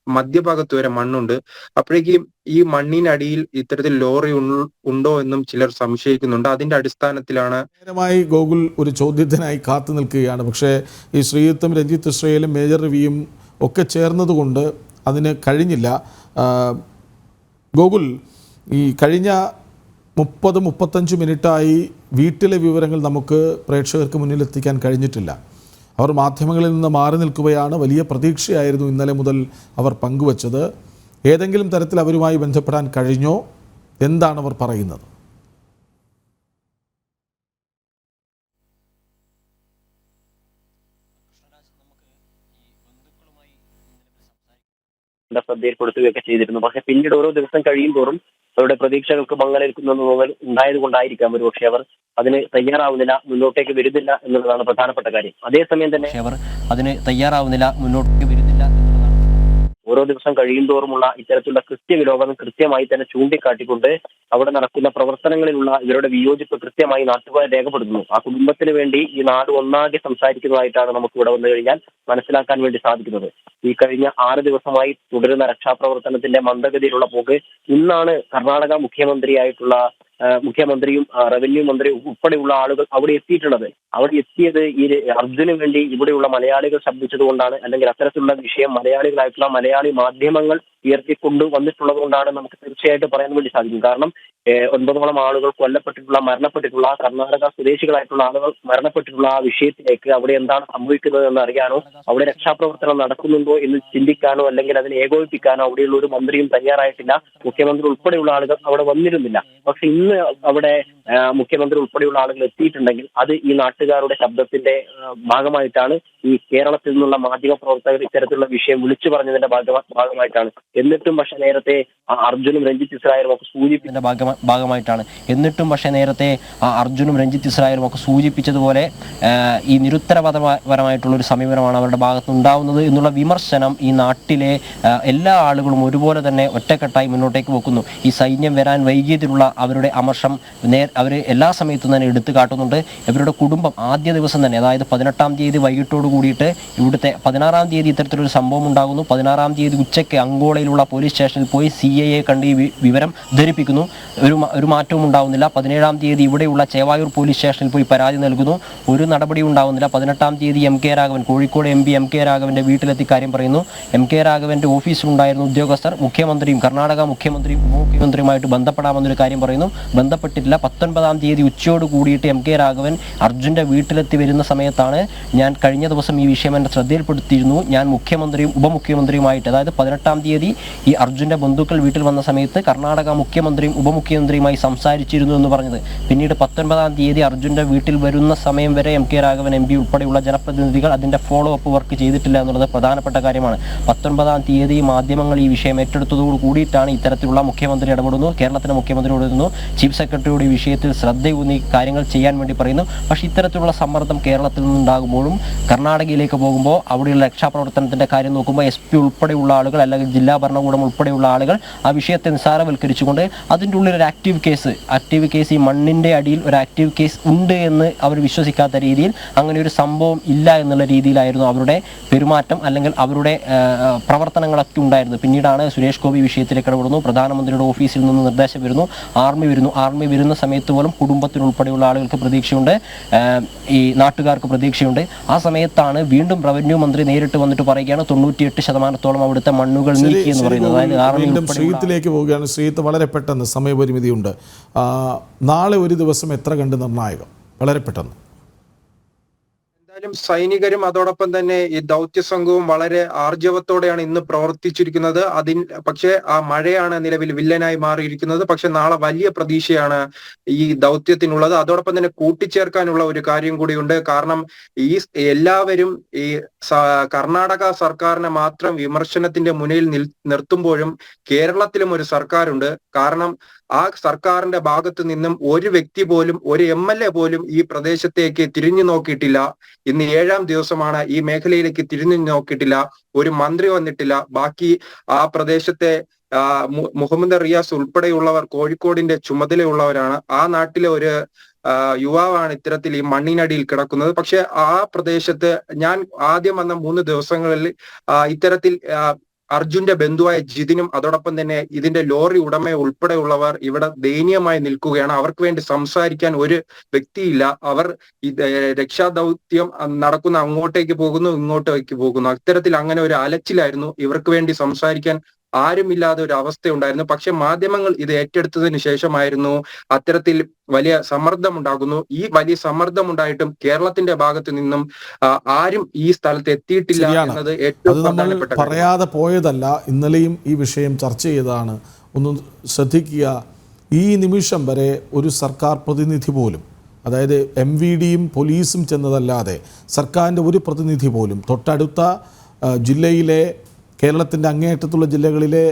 മധ്യഭാഗത്ത് വരെ മണ്ണുണ്ട്. അപ്പോഴേക്കും ഈ മണ്ണിനടിയിൽ ഇത്തരത്തിൽ ലോറി ഉണ്ടോ എന്നും ചിലർ സംശയിക്കുന്നുണ്ട്. അതിന്റെ അടിസ്ഥാനത്തിലാണ് ഗോകുൽ ഒരു ചോദ്യത്തിനായി കാത്തു നിൽക്കുകയാണ്. പക്ഷേ ഈ ശ്രീജിത്തും രഞ്ജിത്ത് ഇസ്രയേലും മേജർ രവിയും ഒക്കെ ചേർന്നതുകൊണ്ട് അതിന് കഴിഞ്ഞില്ല. ഗോകുൽ, ഈ കഴിഞ്ഞ 30-35 മിനിറ്റായി വീട്ടിലെ വിവരങ്ങൾ നമുക്ക് പ്രേക്ഷകർക്ക് മുന്നിലെത്തിക്കാൻ കഴിഞ്ഞിട്ടില്ല. അവർ മാധ്യമങ്ങളിൽ നിന്ന് മാറി നിൽക്കുകയാണ്. വലിയ പ്രതീക്ഷയായിരുന്നു ഇന്നലെ മുതൽ അവർ പങ്കുവച്ചത്. ഏതെങ്കിലും തരത്തിൽ അവരുമായി ബന്ധപ്പെടാൻ കഴിഞ്ഞോ? എന്താണ് അവർ പറയുന്നത്? ശ്രദ്ധയിൽപ്പെടുത്തുകയൊക്കെ ചെയ്തിരുന്നു. പക്ഷെ പിന്നീട് ഓരോ ദിവസം കഴിയും തോറും അവരുടെ പ്രതീക്ഷകൾക്ക് മങ്ങലേൽക്കുന്ന തോന്നൽ ഉണ്ടായത് കൊണ്ടായിരിക്കാം ഒരുപക്ഷെ അവർ അതിന് തയ്യാറാവുന്നില്ല, മുന്നോട്ടേക്ക് വരുന്നില്ല എന്നുള്ളതാണ് പ്രധാനപ്പെട്ട കാര്യം. അതേസമയം തന്നെ അവർ അതിന് തയ്യാറാവുന്നില്ല, മുന്നോട്ടേക്ക് വരുന്നില്ല എന്നുള്ളതാണ്. ഓരോ ദിവസം കഴിയും തോറുമുള്ള ഇത്തരത്തിലുള്ള കൃത്യവിലോപനം കൃത്യമായി തന്നെ ചൂണ്ടിക്കാട്ടിക്കൊണ്ട് അവിടെ നടക്കുന്ന പ്രവർത്തനങ്ങളിലുള്ള ഇവരുടെ വിയോജിപ്പ് കൃത്യമായി നാട്ടുകാർ രേഖപ്പെടുത്തുന്നു. ആ കുടുംബത്തിന് വേണ്ടി ഈ നാട് ഒന്നാകെ സംസാരിക്കുന്നതായിട്ടാണ് നമുക്ക് ഇവിടെ വന്നു കഴിഞ്ഞാൽ മനസ്സിലാക്കാൻ വേണ്ടി സാധിക്കുന്നത്. ഈ കഴിഞ്ഞ 6 ദിവസമായി തുടരുന്ന രക്ഷാപ്രവർത്തനത്തിന്റെ മന്ദഗതിയിലുള്ള പോക്ക് ഇന്നാണ് കർണാടക മുഖ്യമന്ത്രിയും റവന്യൂ മന്ത്രിയും ഉൾപ്പെടെയുള്ള ആളുകൾ അവിടെ എത്തിയിട്ടുള്ളത്. അവിടെ എത്തിയത് ഈ അർജുന് വേണ്ടി ഇവിടെയുള്ള മലയാളികൾ ശബ്ദിച്ചതുകൊണ്ടാണ്, അല്ലെങ്കിൽ അത്തരത്തിലുള്ള വിഷയം മലയാളികളായിട്ടുള്ള മലയാളി മാധ്യമങ്ങൾ ഉയർത്തിക്കൊണ്ട് വന്നിട്ടുള്ളത് കൊണ്ടാണ് നമുക്ക് തീർച്ചയായിട്ടും പറയാൻ വേണ്ടി സാധിക്കും. കാരണം 9ഓളം ആളുകൾ മരണപ്പെട്ടിട്ടുള്ള കർണാടക സ്വദേശികളായിട്ടുള്ള ആളുകൾ മരണപ്പെട്ടിട്ടുള്ള ആ വിഷയത്തിലേക്ക് അവിടെ എന്താണ് സംഭവിക്കുന്നത് എന്ന് അറിയാനോ അവിടെ രക്ഷാപ്രവർത്തനം നടക്കുന്നുണ്ടോ എന്ന് ചിന്തിക്കാനോ അല്ലെങ്കിൽ അതിനെ ഏകോപിപ്പിക്കാനോ അവിടെയുള്ള ഒരു മന്ത്രിയും തയ്യാറായിട്ടില്ല. മുഖ്യമന്ത്രി ഉൾപ്പെടെയുള്ള ആളുകൾ അവിടെ വന്നിരുന്നില്ല. പക്ഷെ ഇന്ന് അവിടെ മുഖ്യമന്ത്രി ഉൾപ്പെടെയുള്ള ആളുകൾ എത്തിയിട്ടുണ്ടെങ്കിൽ അത് ഈ നാട്ടുകാരുടെ ശബ്ദത്തിന്റെ ഭാഗമായിട്ടാണ്. ഈ കേരളത്തിൽ നിന്നുള്ള മാധ്യമ പ്രവർത്തകർ ഇത്തരത്തിലുള്ള വിഷയം വിളിച്ചു പറഞ്ഞതിന്റെ ഭാഗമായിട്ടാണ്. എന്നിട്ടും പക്ഷെ നേരത്തെ അർജുനും രഞ്ജിത്ത് ഇസ്രായേലും ഒക്കെ സൂചിപ്പിച്ചതിന്റെ ഭാഗമായിട്ടാണ്. എന്നിട്ടും പക്ഷെ നേരത്തെ അർജുനും രഞ്ജിത്ത് ഇസ്രായേലും ഒക്കെ സൂചിപ്പിച്ചതുപോലെ ഈ നിരുത്തരവാദപരമായിട്ടുള്ള ഒരു സമീപനമാണ് അവരുടെ ഭാഗത്ത് ഉണ്ടാവുന്നത് എന്നുള്ള വിമർശനം ഈ നാട്ടിലെ എല്ലാ ആളുകളും ഒരുപോലെ തന്നെ ഒറ്റക്കെട്ടായി മുന്നോട്ടേക്ക് വെക്കുന്നു. ഈ സൈന്യം വരാൻ വൈകിയതിലുള്ള അവരുടെ അമർഷം അവർ എല്ലാ സമയത്തും തന്നെ എടുത്തു കാട്ടുന്നുണ്ട്. ഇവരുടെ കുടുംബം ആദ്യ ദിവസം തന്നെ, അതായത് 18-ാം തീയതി വൈകിട്ടോട് കൂടിയിട്ട് ഇവിടുത്തെ 16-ാം തീയതി ഇത്തരത്തിലൊരു സംഭവം ഉണ്ടാകുന്നു. 16-ാം തീയതി ഉച്ചയ്ക്ക് അങ്കോളയിലുള്ള പോലീസ് സ്റ്റേഷനിൽ പോയി CIA കണ്ട് ഈ വിവരം ധരിപ്പിക്കുന്നു. ഒരു മാറ്റവും ഉണ്ടാവുന്നില്ല. 17-ാം തീയതി ഇവിടെയുള്ള ചേവായൂർ പോലീസ് സ്റ്റേഷനിൽ പോയി പരാതി നൽകുന്നു. ഒരു നടപടി ഉണ്ടാവുന്നില്ല. 18-ാം തീയതി MK Raghavan, Kozhikode MP MK രാഘവന്റെ വീട്ടിലെത്തി കാര്യം പറയുന്നു. MK രാഘവന്റെ ഓഫീസിലുണ്ടായിരുന്ന ഉദ്യോഗസ്ഥർ മുഖ്യമന്ത്രിയും കർണാടക മുഖ്യമന്ത്രിയും ഉപമുഖ്യമന്ത്രിയുമായിട്ട് ബന്ധപ്പെടാമെന്നൊരു കാര്യം പറയുന്നു. ബന്ധപ്പെട്ടിട്ടില്ല. 19-ാം തീയതി ഉച്ചയോട് കൂടിയിട്ട് MK രാഘവൻ അർജുന്റെ വീട്ടിലെത്തി വരുന്ന സമയത്താണ് ഞാൻ കഴിഞ്ഞ ദിവസം ഈ വിഷയം എന്നെ ശ്രദ്ധയിൽപ്പെടുത്തിയിരുന്നു. ഞാൻ മുഖ്യമന്ത്രിയും ഉപമുഖ്യമന്ത്രിയുമായിട്ട്, അതായത് 18-ാം തീയതി ഈ അർജുന്റെ ബന്ധുക്കൾ വീട്ടിൽ വന്ന സമയത്ത് കർണാടക മുഖ്യമന്ത്രിയും ഉപമുഖ്യമന്ത്രിയുമായി സംസാരിച്ചിരുന്നു എന്ന് പറഞ്ഞത്. പിന്നീട് 19-ാം തീയതി അർജുന്റെ വീട്ടിൽ വരുന്ന സമയം വരെ MK രാഘവൻ MP ഉൾപ്പെടെയുള്ള ജനപ്രതിനിധികൾ അതിന്റെ ഫോളോ അപ്പ് വർക്ക് ചെയ്തിട്ടില്ല എന്നുള്ളത് പ്രധാനപ്പെട്ട കാര്യമാണ്. 19-ാം തീയതി മാധ്യമങ്ങൾ ഈ വിഷയം ഏറ്റെടുത്തതോട് കൂടിയിട്ടാണ് ഇത്തരത്തിലുള്ള മുഖ്യമന്ത്രി ഇടപെടുന്നു. കേരളത്തിലെ മുഖ്യമന്ത്രിയോട് ചീഫ് സെക്രട്ടറിയോട് ഈ വിഷയത്തിൽ ശ്രദ്ധയൂന്നി കാര്യങ്ങൾ ചെയ്യാൻ വേണ്ടി പറയുന്നു. പക്ഷേ ഇത്തരത്തിലുള്ള സമ്മർദ്ദം കേരളത്തിൽ നിന്നുണ്ടാകുമ്പോഴും കർണാടകയിലേക്ക് പോകുമ്പോൾ അവിടെയുള്ള രക്ഷാപ്രവർത്തനത്തിന്റെ കാര്യം നോക്കുമ്പോൾ SP ഉൾപ്പെടെയുള്ള ആളുകൾ അല്ലെങ്കിൽ ജില്ലാ ഭരണകൂടം ഉൾപ്പെടെയുള്ള ആളുകൾ ആ വിഷയത്തെ നിസ്സാരവൽക്കരിച്ചുകൊണ്ട് അതിൻ്റെ ഉള്ളിൽ ഒരു ആക്റ്റീവ് കേസ് ഈ മണ്ണിന്റെ അടിയിൽ ഒരു ആക്റ്റീവ് കേസ് ഉണ്ട് എന്ന് അവർ വിശ്വസിക്കാത്ത രീതിയിൽ അങ്ങനെ ഒരു സംഭവം ഇല്ല എന്നുള്ള രീതിയിലായിരുന്നു അവരുടെ പെരുമാറ്റം അല്ലെങ്കിൽ അവരുടെ പ്രവർത്തനങ്ങളൊക്കെ ഉണ്ടായിരുന്നത്. പിന്നീടാണ് സുരേഷ് ഗോപി വിഷയത്തിലേക്ക് ഇടപെടുന്നു. പ്രധാനമന്ത്രിയുടെ ഓഫീസിൽ നിന്ന് നിർദ്ദേശം വരുന്നു. ആർമി വരുന്ന സമയത്ത് പോലും കുടുംബത്തിനുൾപ്പെടെയുള്ള ആളുകൾക്ക് പ്രതീക്ഷയുണ്ട്, ഈ നാട്ടുകാർക്ക് പ്രതീക്ഷയുണ്ട്. ആ സമയത്താണ് വീണ്ടും റവന്യൂ മന്ത്രി നേരിട്ട് വന്നിട്ട് പറയുകയാണ് 98% അവിടുത്തെ മണ്ണുകൾ നീക്കി എന്ന് പറയുന്നത്. അതായത് ശ്രീത്തിലേക്ക് പോവുകയാണ്. ശ്രീത്ത്, വളരെ പെട്ടെന്ന്, സമയപരിമിതിയുണ്ട്. നാളെ ഒരു ദിവസം എത്ര കണ്ട് നിർണായകം? വളരെ പെട്ടെന്ന്. സൈനികരും അതോടൊപ്പം തന്നെ ഈ ദൗത്യ സംഘവും വളരെ ആർജവത്തോടെയാണ് ഇന്ന് പ്രവർത്തിച്ചിരിക്കുന്നത്. പക്ഷേ ആ മഴയാണ് നിലവിൽ വില്ലനായി മാറിയിരിക്കുന്നത്. പക്ഷെ നാളെ വലിയ പ്രതീക്ഷയാണ് ഈ ദൗത്യത്തിനുള്ളത്. അതോടൊപ്പം തന്നെ കൂട്ടിച്ചേർക്കാനുള്ള ഒരു കാര്യം കൂടിയുണ്ട്. കാരണം ഈ എല്ലാവരും ഈ കർണാടക സർക്കാരിനെ മാത്രം വിമർശനത്തിന്റെ മുന്നിൽ നിർത്തുമ്പോഴും കേരളത്തിലും ഒരു സർക്കാരുണ്ട്. കാരണം ആ സർക്കാരിന്റെ ഭാഗത്തു നിന്നും ഒരു വ്യക്തി പോലും, ഒരു MLA പോലും ഈ പ്രദേശത്തേക്ക് തിരിഞ്ഞു നോക്കിയിട്ടില്ല. ഇന്ന് 7-ാം ദിവസമാണ് ഈ മേഖലയിലേക്ക് തിരിഞ്ഞു നോക്കിയിട്ടില്ല. ഒരു മന്ത്രി വന്നിട്ടില്ല. ബാക്കി ആ പ്രദേശത്തെ മുഹമ്മദ് റിയാസ് ഉൾപ്പെടെയുള്ളവർ കോഴിക്കോടിന്റെ ചുമതലയുള്ളവരാണ്. ആ നാട്ടിലെ ഒരു യുവാവാണ് ഇത്തരത്തിൽ ഈ മണ്ണിനടിയിൽ കിടക്കുന്നത്. പക്ഷെ ആ പ്രദേശത്ത് ഞാൻ ആദ്യം വന്ന 3 ദിവസങ്ങളിൽ ഇത്തരത്തിൽ അർജുന്റെ ബന്ധുവായ ജിതിനും അതോടൊപ്പം തന്നെ ഇതിന്റെ ലോറി ഉടമ ഉൾപ്പെടെയുള്ളവർ ഇവിടെ ദയനീയമായി നിൽക്കുകയാണ്. അവർക്ക് വേണ്ടി സംസാരിക്കാൻ ഒരു വ്യക്തിയില്ല. അവർ രക്ഷാദൗത്യം നടക്കുന്ന അങ്ങോട്ടേക്ക് പോകുന്നു, ഇങ്ങോട്ടേക്ക് പോകുന്നു. അത്തരത്തിൽ അങ്ങനെ ഒരു അലച്ചിലായിരുന്നു. ഇവർക്ക് വേണ്ടി സംസാരിക്കാൻ ആരുമില്ലാതെ ഒരു അവസ്ഥയുണ്ടായിരുന്നു. പക്ഷെ മാധ്യമങ്ങൾ ഇത് ഏറ്റെടുത്തതിന് ശേഷമായിരുന്നു അത്തരത്തിൽ വലിയ സമ്മർദ്ദം ഉണ്ടാകുന്നു. ഈ വലിയ സമ്മർദ്ദം ഉണ്ടായിട്ടും കേരളത്തിന്റെ ഭാഗത്ത് നിന്നും ആരും ഈ സ്ഥലത്ത് എത്തിയിട്ടില്ല എന്നത് ഏറ്റവും പ്രധാനപ്പെട്ട. പറയാതെ പോയതല്ല, ഇന്നലെയും ഈ വിഷയം ചർച്ച ചെയ്തതാണ്. ഒന്ന് ശ്രദ്ധിക്കുക, ഈ നിമിഷം വരെ ഒരു സർക്കാർ പ്രതിനിധി പോലും, അതായത് MVDയും പോലീസും ചെന്നതല്ലാതെ സർക്കാരിൻ്റെ ഒരു പ്രതിനിധി പോലും തൊട്ടടുത്ത ജില്ലയിലെ കേരളത്തിൻ്റെ അങ്ങേയറ്റത്തുള്ള ജില്ലകളിലെ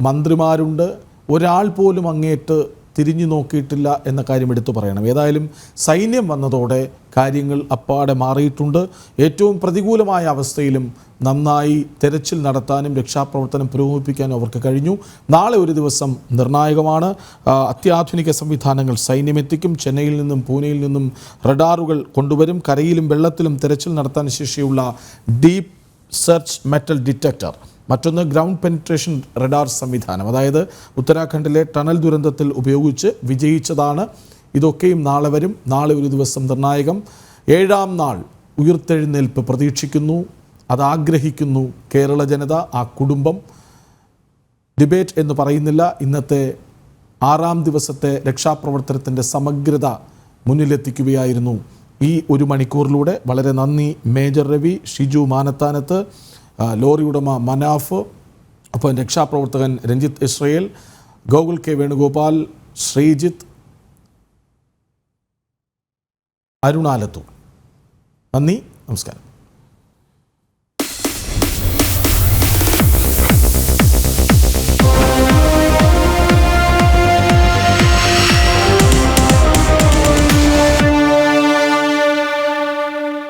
മന്ത്രിമാരുണ്ട്, ഒരാൾ പോലും അങ്ങേയറ്റ് തിരിഞ്ഞു നോക്കിയിട്ടില്ല എന്ന കാര്യം എടുത്തു പറയണം. ഏതായാലും സൈന്യം വന്നതോടെ കാര്യങ്ങൾ അപ്പാടെ മാറിയിട്ടുണ്ട്. ഏറ്റവും പ്രതികൂലമായ അവസ്ഥയിലും നന്നായി തെരച്ചിൽ നടത്താനും രക്ഷാപ്രവർത്തനം പുരോഗമിപ്പിക്കാനും അവർക്ക് കഴിഞ്ഞു. നാളെ ഒരു ദിവസം നിർണായകമാണ്. അത്യാധുനിക സംവിധാനങ്ങൾ സൈന്യമെത്തിക്കും. ചെന്നൈയിൽ നിന്നും പൂനെയിൽ നിന്നും റഡാറുകൾ കൊണ്ടുവരും. കരയിലും വെള്ളത്തിലും തെരച്ചിൽ നടത്താൻ ശേഷിയുള്ള ഡീപ്പ് സെർച്ച് മെറ്റൽ ഡിറ്റക്ടർ, മറ്റൊന്ന് ഗ്രൗണ്ട് പെനിട്രേഷൻ റഡാർ സംവിധാനം, അതായത് ഉത്തരാഖണ്ഡിലെ ടണൽ ദുരന്തത്തിൽ ഉപയോഗിച്ച് വിജയിച്ചതാണ്. ഇതൊക്കെയും നാളെ വരും. നാളെ ഒരു ദിവസം നിർണായകം. 7ാം നാൾ ഉയിർത്തെഴുന്നേൽപ്പ് പ്രതീക്ഷിക്കുന്നു, അതാഗ്രഹിക്കുന്നു കേരള ജനത, ആ കുടുംബം. ഡിബേറ്റ് എന്ന് പറയുന്നില്ല. ഇന്നത്തെ 6ാം ദിവസത്തെ രക്ഷാപ്രവർത്തനത്തിൻ്റെ സമഗ്രത മുന്നിലെത്തിക്കുകയായിരുന്നു ഈ 1 മണിക്കൂറിലൂടെ. വളരെ നന്ദി മേജർ രവി, ഷിജു മാനത്താനത്ത്, ലോറി ഉടമ മനാഫ്, ഒപ്പം രക്ഷാപ്രവർത്തകൻ രഞ്ജിത്ത് ഇസ്രയേൽ, ഗോകുൽ കെ വേണുഗോപാൽ, ശ്രീജിത്ത്, അരുണാലത്തൂർ. നന്ദി, നമസ്കാരം.